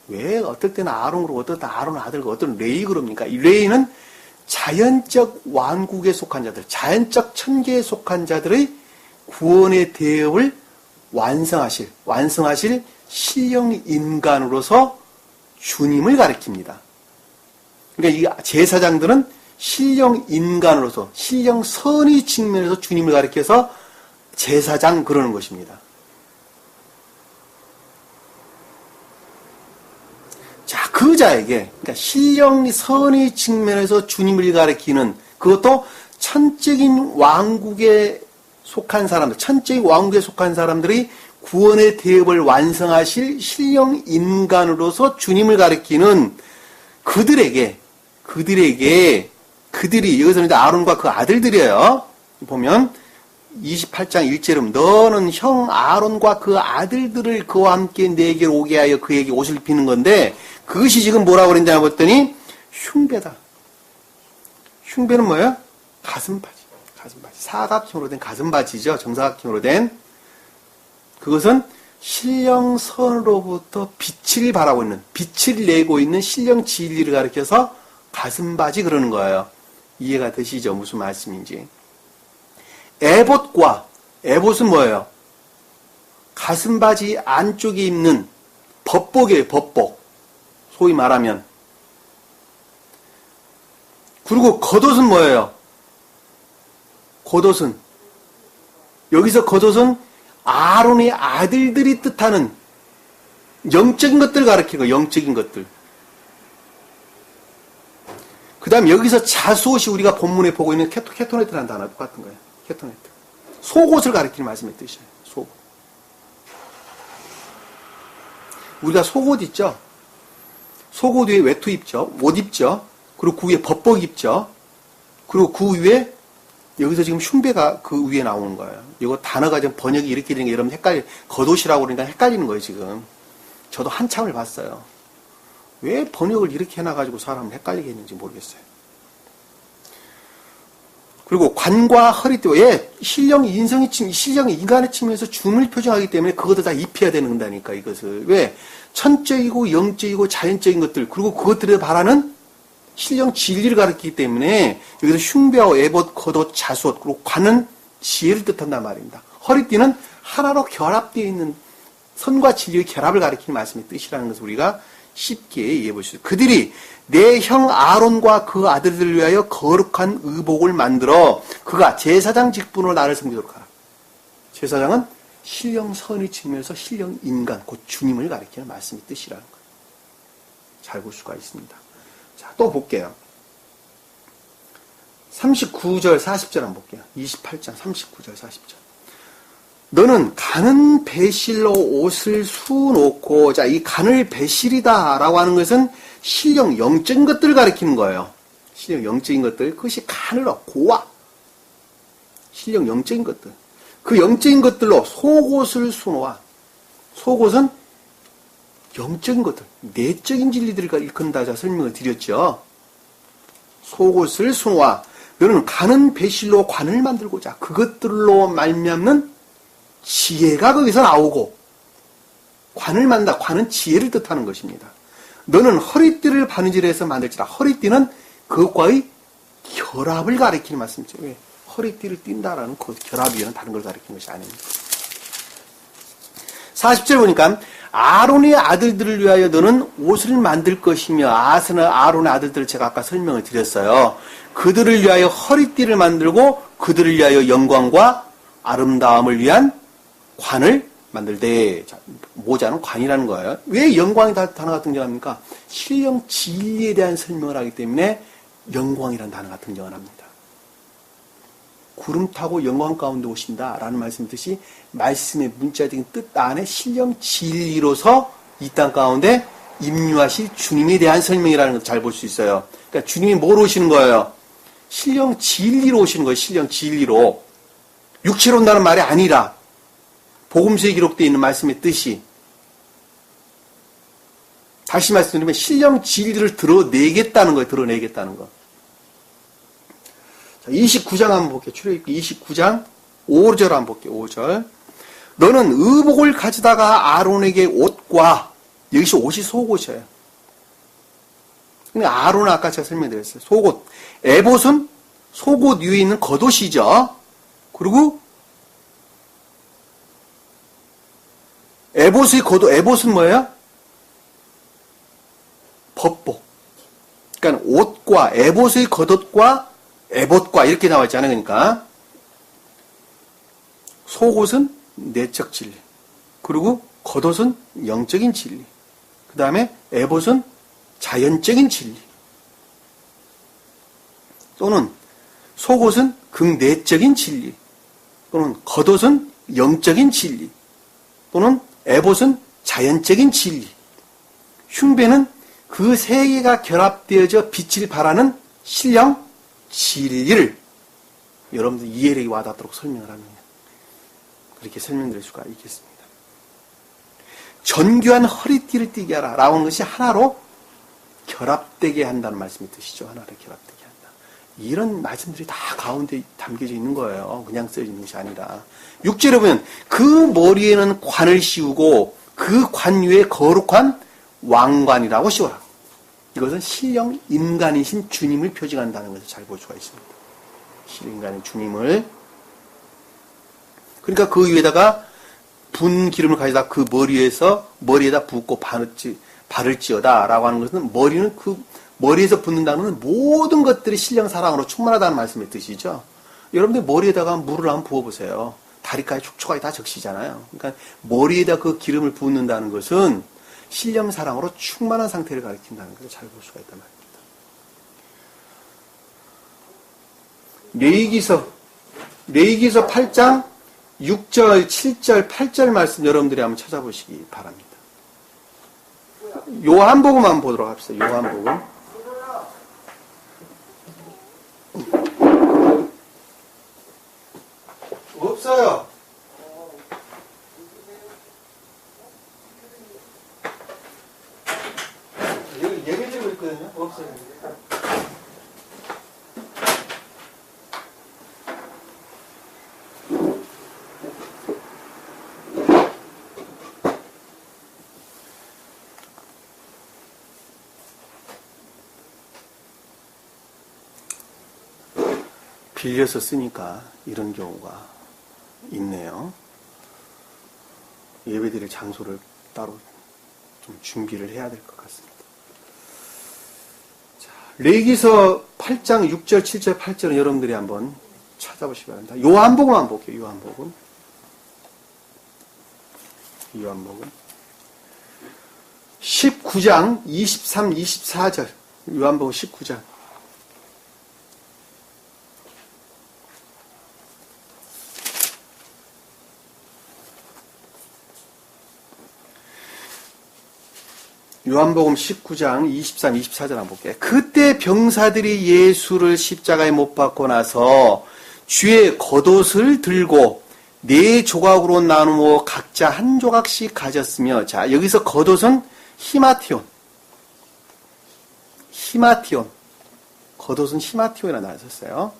왜 어떨 때는 아론 그러고 어떨 때는 아론 아들 그러고 어떨 때는 레위 그럽니까? 이 레위는 자연적 왕국에 속한 자들, 자연적 천계에 속한 자들의 구원의 대업을 완성하실 신령 인간으로서 주님을 가리킵니다. 그러니까 이 제사장들은 신령 인간으로서, 신령 선의 측면에서 주님을 가리켜서 제사장 그러는 것입니다. 자, 그 자에게, 그러니까 신령 선의 측면에서 주님을 가리키는 그것도 천적인 왕국에 속한 사람들, 천적인 왕국에 속한 사람들이 구원의 대업을 완성하실 신령 인간으로서 주님을 가리키는 그들이 여기서는 이제 아론과 그 아들들이에요. 보면 28장 1절은 너는 형 아론과 그 아들들을 그와 함께 내게로 오게 하여 그에게 옷을 입히는 건데 그것이 지금 뭐라고 그랬냐 봤더니 흉배다. 흉배는 뭐예요? 가슴바지. 사각형으로 된 가슴바지죠. 정사각형으로 된. 그것은 신령선으로부터 빛을 바라고 있는, 빛을 내고 있는 신령 진리를 가리켜서 가슴바지 그러는 거예요. 이해가 되시죠? 무슨 말씀인지. 에봇은 뭐예요? 가슴바지 안쪽에 입는 법복이에요. 법복. 소위 말하면. 그리고 겉옷은 뭐예요? 겉옷은 여기서 겉옷은 아론의 아들들이 뜻하는 영적인 것들을 가리키는 거예요. 영적인 것들. 그 다음 여기서 자수옷이 우리가 본문에 보고 있는 캐토네트라는 단어 똑같은 거예요. 캐토네트. 속옷을 가리키는 말씀의 뜻이에요. 속옷. 우리가 속옷 있죠? 속옷 위에 외투 입죠? 옷 입죠? 그리고 그 위에 법복 입죠? 그리고 그 위에 여기서 지금 흉배가 그 위에 나오는 거예요. 이거 단어가 지금 번역이 이렇게 되는 게 여러분 겉옷이라고 그러니까 헷갈리는 거예요, 지금. 저도 한참을 봤어요. 왜 번역을 이렇게 해놔가지고 사람을 헷갈리게 했는지 모르겠어요. 그리고 관과 허리띠, 신령이 인간의 측면에서 중을 표정하기 때문에 그것도 다 입혀야 된다니까, 이것을. 왜? 천적이고 영적이고 자연적인 것들, 그리고 그것들에 바라는 신령 진리를 가르치기 때문에 여기서 흉배와 에봇, 겉옷, 자수옷, 그리고 관은 지혜를 뜻한단 말입니다. 허리띠는 하나로 결합되어 있는 선과 진리의 결합을 가리키는 말씀의 뜻이라는 것을 우리가 쉽게 이해해 볼 수 있어요. 그들이 내 형 아론과 그 아들들을 위하여 거룩한 의복을 만들어 그가 제사장 직분으로 나를 섬기도록 하라. 제사장은 신령 선의 측면에서 신령 인간, 곧 주님을 가리키는 말씀의 뜻이라는 거예요. 잘 볼 수가 있습니다. 자, 또 볼게요. 39절, 40절 한번 볼게요. 28장 39절, 40절. 너는 가는 배실로 옷을 수놓고, 자, 이 간을 배실이다 라고 하는 것은 신령 영적인 것들을 가리키는 거예요. 신령 영적인 것들. 그것이 간으로 고와. 신령 영적인 것들. 그 영적인 것들로 속옷을 수놓아. 속옷은 영적인 것들, 내적인 진리들을 일컫는다 자 설명을 드렸죠. 속옷을 수놓아. 너는 가는 배실로 관을 만들고자 그것들로 말미암는 지혜가 거기서 나오고, 관을 만다. 관은 지혜를 뜻하는 것입니다. 너는 허리띠를 바느질해서 만들지라. 허리띠는 그것과의 결합을 가리키는 말씀이죠. 왜? 허리띠를 띈다라는 그 결합 위에는 다른 걸 가리키는 것이 아닙니다. 40절 보니까 아론의 아들들을 위하여 너는 옷을 만들 것이며, 아론의 아들들을 제가 아까 설명을 드렸어요. 그들을 위하여 허리띠를 만들고 그들을 위하여 영광과 아름다움을 위한 관을 만들되. 자, 모자는 관이라는 거예요. 왜 영광이 단어가 등장합니까? 신령 진리에 대한 설명을 하기 때문에 영광이라는 단어가 등장을 합니다. 구름 타고 영광 가운데 오신다라는 말씀 뜻이 말씀의 문자적인 뜻 안에 신령 진리로서 이 땅 가운데 임유하실 주님에 대한 설명이라는 것을 잘 볼 수 있어요. 그러니까 주님이 뭐로 오시는 거예요? 신령 진리로 오시는 거예요. 신령 진리로. 육체로 온다는 말이 아니라 복음서에 기록되어 있는 말씀의 뜻이, 다시 말씀드리면 신령 진리를 드러내겠다는 거예요. 드러내겠다는 거. 자, 29장 한번 볼게요. 출애굽기 29장 5절 한번 볼게요. 5절. 너는 의복을 가져다가 아론에게 옷과, 여기서 옷이 속옷이에요. 근데 아론은 아까 제가 설명드렸어요. 속옷. 에봇은 속옷 위에 있는 겉옷이죠. 그리고 에봇의 겉옷, 에봇은 뭐예요? 법복. 그러니까 옷과 에봇의 겉옷과 에봇과 이렇게 나와 있잖아요. 그러니까 속옷은 내적 진리, 그리고 겉옷은 영적인 진리, 그 다음에 에봇은 자연적인 진리, 또는 속옷은 극내적인 진리, 또는 겉옷은 영적인 진리, 또는 에봇은 자연적인 진리. 흉배는 그 세 개가 결합되어져 빛을 발하는 신령 진리를 여러분들 이해력이 와닿도록 설명을 합니다. 그렇게 설명드릴 수가 있겠습니다. 정교한 허리띠를 띠게 하라 라고 하는 것이 하나로 결합되게 한다는 말씀이 뜻이죠. 하나로 결합되게 한다. 이런 말씀들이 다 가운데 담겨져 있는 거예요. 그냥 써져 있는 것이 아니라. 6절에 보면 그 머리에는 관을 씌우고 그 관 위에 거룩한 왕관이라고 씌워라. 이것은 신령 인간이신 주님을 표징한다는 것을 잘 볼 수가 있습니다. 신령 인간의 주님을. 그러니까 그 위에다가 분 기름을 가져다 그 머리에다 붓고 바를지어다 라고 하는 것은, 머리는 그 머리에서 붓는다는 것은 모든 것들이 신령 사랑으로 충만하다는 말씀의 뜻이죠. 여러분들 머리에다가 물을 한번 부어보세요. 다리까지 촉촉하게 다 적시잖아요. 그러니까 머리에다 그 기름을 붓는다는 것은 신령 사랑으로 충만한 상태를 가리킨다는 것을 잘 볼 수가 있단 말입니다. 레위기서 8장 6절, 7절, 8절 말씀 여러분들이 한번 찾아보시기 바랍니다. 요한복음 한번 보도록 합시다. 요한복음. 예배드리고 있거든요. 없어요. 빌려서 쓰니까 이런 경우가 있네요. 예배드릴 장소를 따로 좀 준비를 해야 될 것 같습니다. 자, 레위기서 8장 6절, 7절, 8절은 여러분들이 한번 찾아보시기 바랍니다. 요한복음 한번 볼게요. 요한복음 19장 23, 24절. 요한복음 19장. 요한복음 19장 23, 24절 한번 볼게요. 그때 병사들이 예수를 십자가에 못 박고 나서 주의 겉옷을 들고 4조각으로 나누어 각자 한 조각씩 가졌으며, 자, 여기서 겉옷은 히마티온. 겉옷은 히마티온이라 나왔었어요.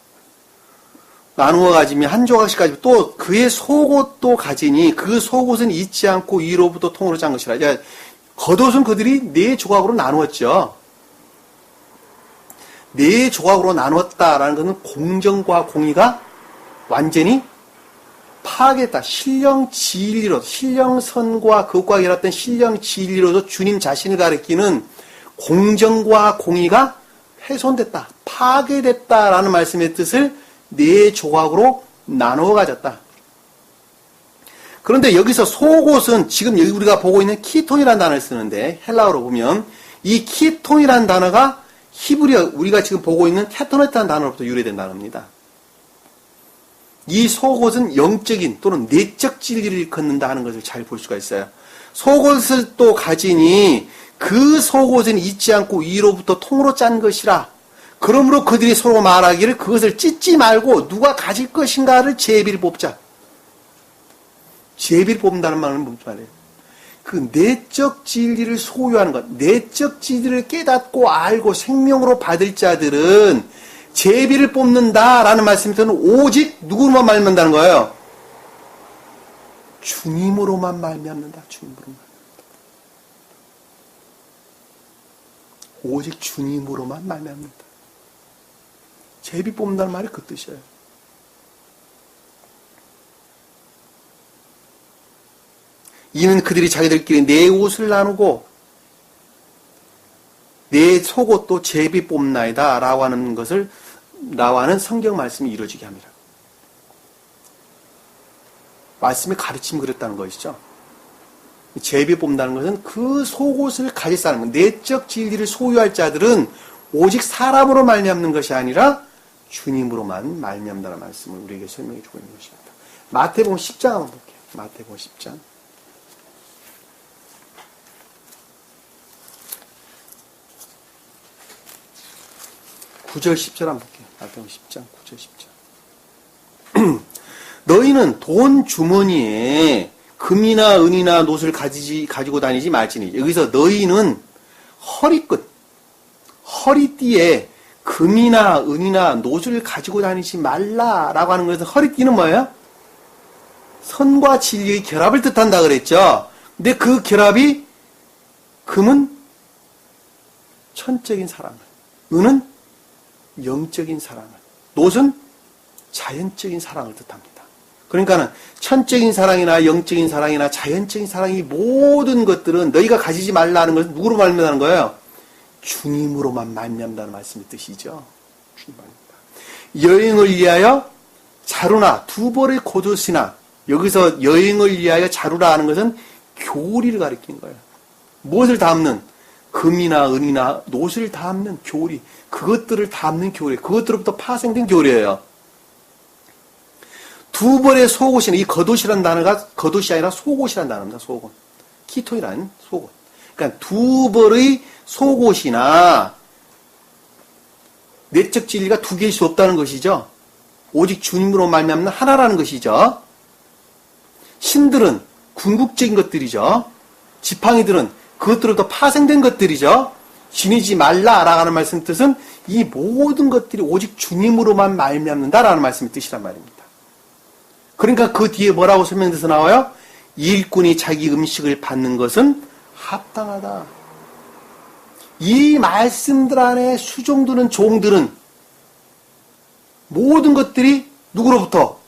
나누어 가지며 한 조각씩 가지고 또 그의 속옷도 가지니 그 속옷은 잊지 않고 위로부터 통으로 짠 것이라. 겉옷은 그들이 4조각으로 나누었죠. 4조각으로 나누었다라는 것은 공정과 공의가 완전히 파괴했다. 신령선과 그것과 결합된 신령진리로도 주님 자신을 가리키는 공정과 공의가 훼손됐다. 파괴됐다라는 말씀의 뜻을 4조각으로 나누어 가졌다. 그런데 여기서 속옷은 지금 여기 우리가 보고 있는 키톤이라는 단어를 쓰는데, 헬라어로 보면 이 키톤이라는 단어가 히브리어 우리가 지금 보고 있는 케토네트라는 단어로부터 유래된 단어입니다. 이 속옷은 영적인 또는 내적 진리를 일컫는다 하는 것을 잘 볼 수가 있어요. 속옷을 또 가지니 그 속옷은 잊지 않고 위로부터 통으로 짠 것이라. 그러므로 그들이 서로 말하기를 그것을 찢지 말고 누가 가질 것인가를 제비를 뽑자. 제비를 뽑는다는 말은 무슨 말이에요? 그 내적 진리를 소유하는 것, 내적 진리를 깨닫고 알고 생명으로 받을 자들은 제비를 뽑는다라는 말씀에서는 오직 누구로만 말미암는다는 거예요? 주님으로만 말미암는다. 주님으로만. 오직 주님으로만 말미암는다. 제비 뽑는다는 말이 그 뜻이에요. 이는 그들이 자기들끼리 내 옷을 나누고 내 속옷도 제비 뽑나이다 라고 하는 것을 나와는 성경 말씀이 이루어지게 합니다. 말씀의 가르침이 그랬다는 것이죠. 제비 뽑는다는 것은 그 속옷을 가질 사람, 내적 진리를 소유할 자들은 오직 사람으로 말미암는 것이 아니라 주님으로만 말미암다는 말씀을 우리에게 설명해 주고 있는 것입니다. 마태복음 10장 한번 볼게요. 마태복음 10장. 9절 10절 한번 볼게요. 마태복음 10장 9절 10절. 너희는 돈 주머니에 금이나 은이나 놋을 가지고 다니지 말지니. 여기서 너희는 허리띠에 금이나 은이나 놋을 가지고 다니지 말라라고 하는 것은, 허리띠는 뭐예요? 선과 진리의 결합을 뜻한다 그랬죠. 근데 그 결합이, 금은 천적인 사랑을, 은은 영적인 사랑을, 놋은 자연적인 사랑을 뜻합니다. 그러니까는 천적인 사랑이나 영적인 사랑이나 자연적인 사랑이 모든 것들은 너희가 가지지 말라는 것은 누구로 말미암는 거예요? 주님으로만 말미암다는 말씀의 뜻이죠. 주님. 여행을 위하여 자루나 두 벌의 겉옷이나, 여기서 여행을 위하여 자루라 하는 것은 교리를 가리키는 거예요. 무엇을 담는? 금이나 은이나 놋을 담는 교리, 그것들을 담는 교리, 그것들로부터 파생된 교리예요. 두 벌의 속옷이나, 이 겉옷이라는 단어가 겉옷이 아니라 속옷이라는 단어입니다. 속옷. 키토이라는 속옷. 그러니까 두 벌의 속옷이나, 내적 진리가 두 개일 수 없다는 것이죠. 오직 주님으로 말미암는 하나라는 것이죠. 신들은 궁극적인 것들이죠. 지팡이들은 그것들로부터 파생된 것들이죠. 지니지 말라라고 하는 말씀 뜻은 이 모든 것들이 오직 주님으로만 말미암는다라는 말씀의 뜻이란 말입니다. 그러니까 그 뒤에 뭐라고 설명돼서 나와요? 일꾼이 자기 음식을 받는 것은 합당하다. 이 말씀들 안에 수종드는 종들은 모든 것들이 누구로부터?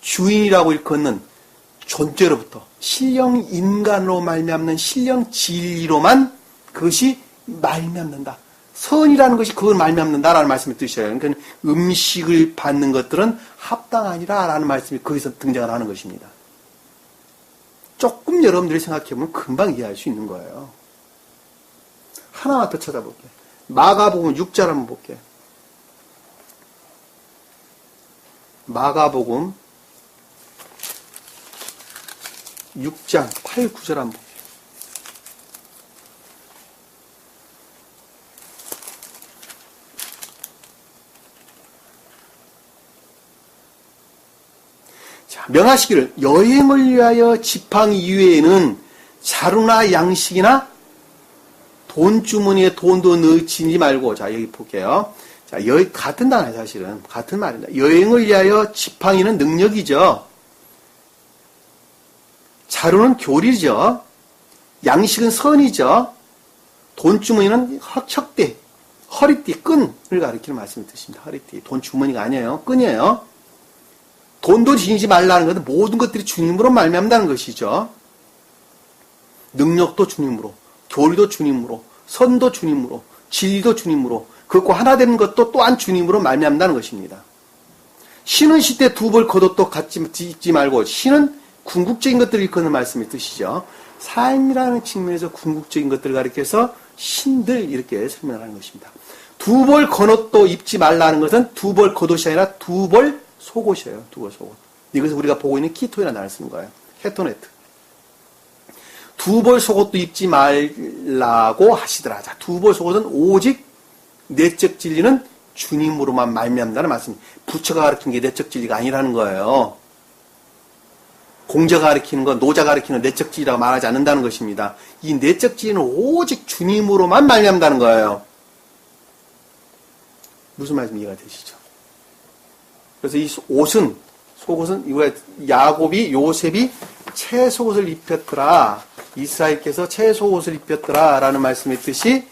주인이라고 일컫는 존재로부터 신령 인간으로 말미암는 신령 진리로만 그것이 말미암는다. 선이라는 것이 그걸 말미암는다라는 말씀이 뜻이에요. 그러니까 음식을 받는 것들은 합당하니라라는 말씀이 거기서 등장을 하는 것입니다. 조금 여러분들이 생각해보면 금방 이해할 수 있는 거예요. 하나만 더 찾아볼게요. 마가복음 6절 한번 볼게요. 마가복음 6장 8, 9절 한번 볼게요. 자, 명하시기를 여행을 위하여 지팡 이외에는 자루나 양식이나 돈주머니에 돈도 넣지 말고, 자, 여기 볼게요. 자, 같은 단어예요, 사실은. 같은 말입니다. 여행을 위하여 지팡이는 능력이죠. 자루는 교리죠. 양식은 선이죠. 돈주머니는 척대, 허리띠, 끈을 가리키는 말씀이 뜻입니다. 허리띠. 돈주머니가 아니에요. 끈이에요. 돈도 지니지 말라는 것은 모든 것들이 주님으로 말미암다는 것이죠. 능력도 주님으로, 교리도 주님으로, 선도 주님으로, 진리도 주님으로, 그것과 하나 되는 것도 또한 주님으로 말미암다는 것입니다. 신은 시대 두 벌 겉옷도 갖지 입지 말고, 신은 궁극적인 것들을 일컫는 말씀의 뜻이죠. 삶이라는 측면에서 궁극적인 것들을 가리켜서 신들 이렇게 설명하는 것입니다. 두 벌 겉옷도 입지 말라는 것은 두 벌 겉옷이 아니라 두 벌 속옷이에요. 두 벌 속옷. 이것을 우리가 보고 있는 키토이라는 단어를 쓰는 거예요. 헤토네트. 두 벌 속옷도 입지 말라고 하시더라. 자, 두 벌 속옷은 오직 내적 진리는 주님으로만 말미암다는 말씀입니다. 부처가 가르친 게 내적 진리가 아니라는 거예요. 공자가 가르치는 건, 노자가 가르치는 내적 진리라고 말하지 않는다는 것입니다. 이 내적 진리는 오직 주님으로만 말미암다는 거예요. 무슨 말씀 이해가 되시죠? 그래서 이 옷은, 속옷은, 이거 야곱이, 요셉이 채속옷을 입혔더라. 이스라엘께서 채속옷을 입혔더라. 라는 말씀의 뜻이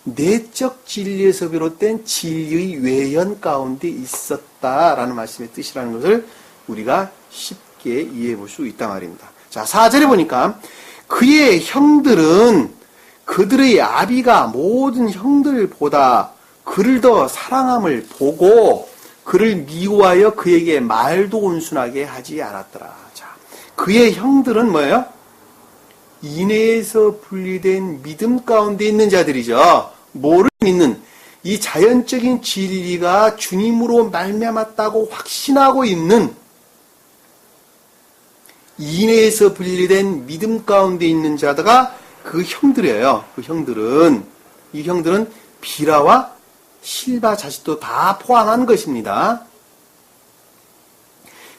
내적 진리에서 비롯된 진리의 외연 가운데 있었다라는 말씀의 뜻이라는 것을 우리가 쉽게 이해해 볼 수 있단 말입니다. 자, 4절에 보니까 그의 형들은 그들의 아비가 모든 형들보다 그를 더 사랑함을 보고 그를 미워하여 그에게 말도 온순하게 하지 않았더라. 자, 그의 형들은 뭐예요? 인애에서 분리된 믿음 가운데 있는 자들이죠. 뭐를 믿는? 이 자연적인 진리가 주님으로 말미암았다고 확신하고 있는 인애에서 분리된 믿음 가운데 있는 자가 그 형들이에요. 이 형들은 비라와 실바 자식도 다 포함한 것입니다.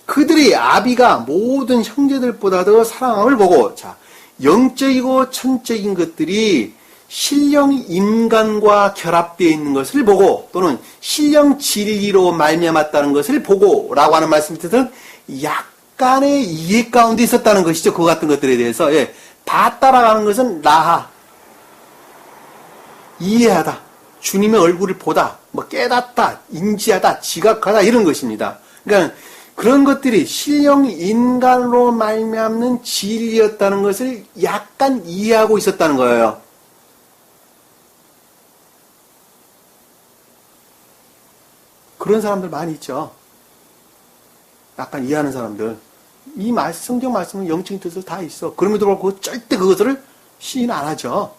그들의 아비가 모든 형제들보다 더 사랑함을 보고, 자, 영적이고 천적인 것들이 신령 인간과 결합되어 있는 것을 보고, 또는 신령 진리로 말미암았다는 것을 보고 라고 하는 말씀이 뜻은 약간의 이해 가운데 있었다는 것이죠. 그와 같은 것들에 대해서. 예, 다 따라가는 것은 라하, 이해하다, 주님의 얼굴을 보다, 뭐 깨닫다, 인지하다, 지각하다 이런 것입니다. 그러니까 그런 것들이 신령 인간으로 말미암는 진리였다는 것을 약간 이해하고 있었다는 거예요. 그런 사람들 많이 있죠. 약간 이해하는 사람들. 이 성경 말씀은 영적인 뜻으로 다 있어. 그럼에도 불구하고 절대 그것을 시인 안 하죠.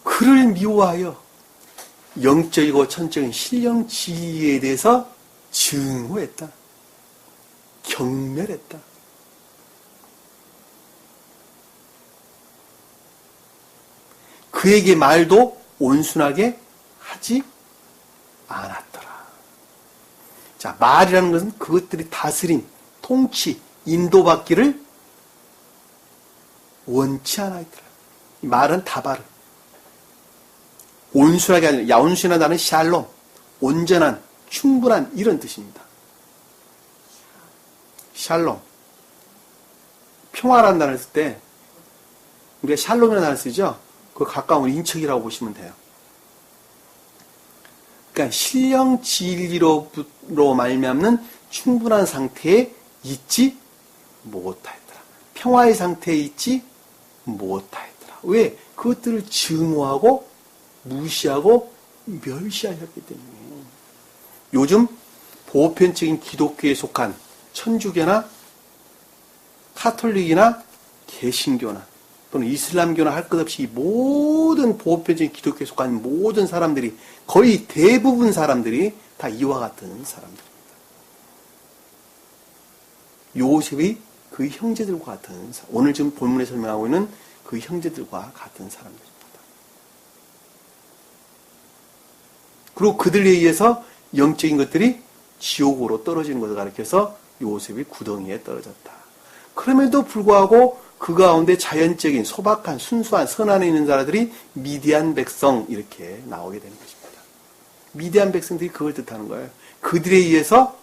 그를 미워하여 영적이고 천적인 신령 지혜에 대해서 증오했다. 경멸했다. 그에게 말도 온순하게 하지 않았더라. 자, 말이라는 것은 그것들이 다스린 통치, 인도받기를 원치 않아 있더라. 이 말은 다바르. 온순하게 아니라 야온순한 단어는 샬롬. 온전한, 충분한 이런 뜻입니다. 샬롬. 평화라는 단어를 쓸 때 우리가 샬롬이라는 단어를 쓰죠. 그 가까운 인척이라고 보시면 돼요. 그러니까 신령 진리로 말미암는 충분한 상태에 있지 못하였더라. 평화의 상태에 있지 못하였더라. 왜? 그것들을 증오하고 무시하고 멸시하셨기 때문에. 요즘 보편적인 기독교에 속한 천주교나 카톨릭이나 개신교나 또는 이슬람교나 할 것 없이 모든 보편적인 기독교에 속한 모든 사람들이, 거의 대부분 사람들이 다 이와 같은 사람들입니다. 요셉이 그 형제들과 같은, 오늘 지금 본문에 설명하고 있는 그 형제들과 같은 사람들입니다. 그리고 그들에 의해서 영적인 것들이 지옥으로 떨어지는 것을 가리켜서 요셉이 구덩이에 떨어졌다. 그럼에도 불구하고 그 가운데 자연적인 소박한 순수한 선안에 있는 자들이 미디안 백성 이렇게 나오게 되는 것입니다. 미디안 백성들이 그걸 뜻하는 거예요. 그들에 의해서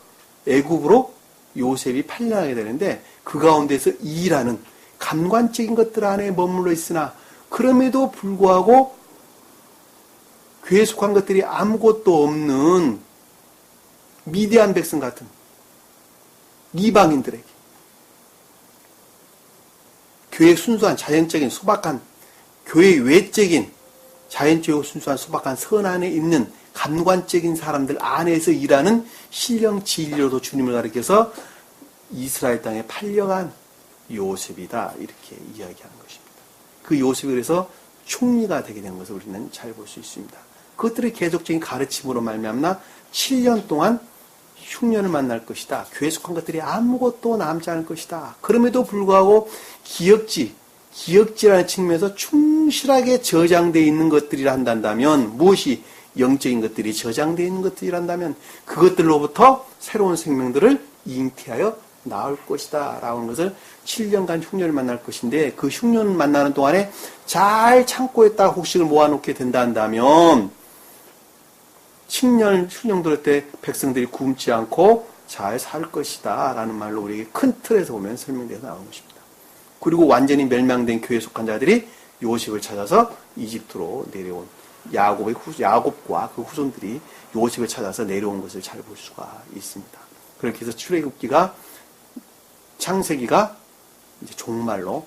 애굽으로 요셉이 팔려나게 되는데 그 가운데서 이라는 감관적인 것들 안에 머물러 있으나 그럼에도 불구하고 교회에 속한 것들이 아무것도 없는 미디안 백성 같은 이방인들에게 교회의 순수한 자연적인 소박한 교회의 외적인 자연적이고 순수한 소박한 선 안에 있는 감관적인 사람들 안에서 일하는 신령 진리로도 주님을 가리켜서 이스라엘 땅에 팔려간 요셉이다 이렇게 이야기하는 것입니다. 그 요셉이 그래서 총리가 되게 된 것을 우리는 잘 볼 수 있습니다. 그것들의 계속적인 가르침으로 말미암나 7년 동안 흉년을 만날 것이다. 교회에 속한 것들이 아무것도 남지 않을 것이다. 그럼에도 불구하고 기억지라는 측면에서 충실하게 저장되어 있는 것들이라 한다면, 무엇이 영적인 것들이 저장되어 있는 것들이라 한다면 그것들로부터 새로운 생명들을 잉태하여 나올 것이다 라는 것을 7년간 흉년을 만날 것인데, 그 흉년을 만나는 동안에 잘 참고했다가 곡식을 모아놓게 된다 한다면 10년 흉년 들을 때 백성들이 굶지 않고 잘 살 것이다 라는 말로 우리에게 큰 틀에서 보면 설명되어 나오는 것입니다. 그리고 완전히 멸망된 교회에 속한 자들이 요셉을 찾아서 이집트로 내려온 야곱과 그 후손들이 요셉을 찾아서 내려온 것을 잘 볼 수가 있습니다. 그렇게 해서 출애굽기가 창세기가 이제 종말로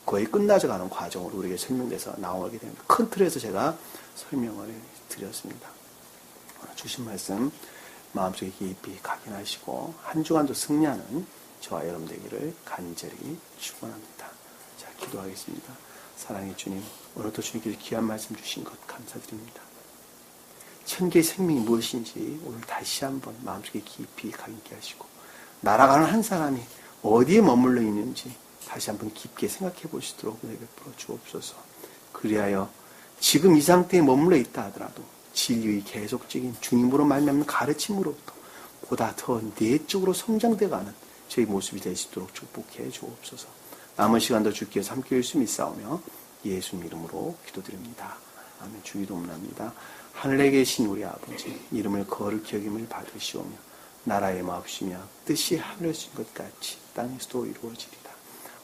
거의 끝나져가는 과정으로 우리에게 설명돼서 나오게 됩니다. 큰 틀에서 제가 설명을 드렸습니다. 주신 말씀 마음속에 깊이 각인하시고 한 주간도 승리하는 저와 여러분 되기를 간절히 축원합니다. 자, 기도하겠습니다. 사랑의 주님, 오늘도 주님께서 귀한 말씀 주신 것 감사드립니다. 천개의 생명이 무엇인지 오늘 다시 한번 마음속에 깊이 각인케 하시고, 날아가는 한 사람이 어디에 머물러 있는지 다시 한번 깊게 생각해 보시도록 은혜 베풀어 주옵소서. 그리하여 지금 이 상태에 머물러 있다 하더라도 진리의 계속적인 주님으로 말미암는 가르침으로부터 보다 더 내적으로 성장되어가는 저희 모습이 될 수 있도록 축복해 주옵소서. 남은 시간도 주께서 함께 열심히 싸우며 예수님 이름으로 기도드립니다. 아멘. 주기도문합니다. 하늘에 계신 우리 아버지, 이름을 거룩히 여김을 받으시오며 나라의 마옵시며 뜻이 하늘에서 것 같이 땅에서도 이루어지리라.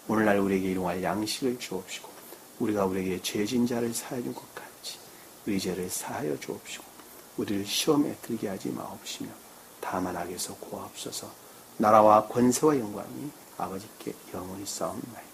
오늘날 우리에게 일용할 양식을 주옵시고 우리가 우리에게 죄진 자를 사하여 준 것 같이 우리 죄를 사하여 주옵시고 우리를 시험에 들게 하지 마옵시며 다만 악에서 구하옵소서. 나라와 권세와 영광이 아버지께 영원히 싸움나이다.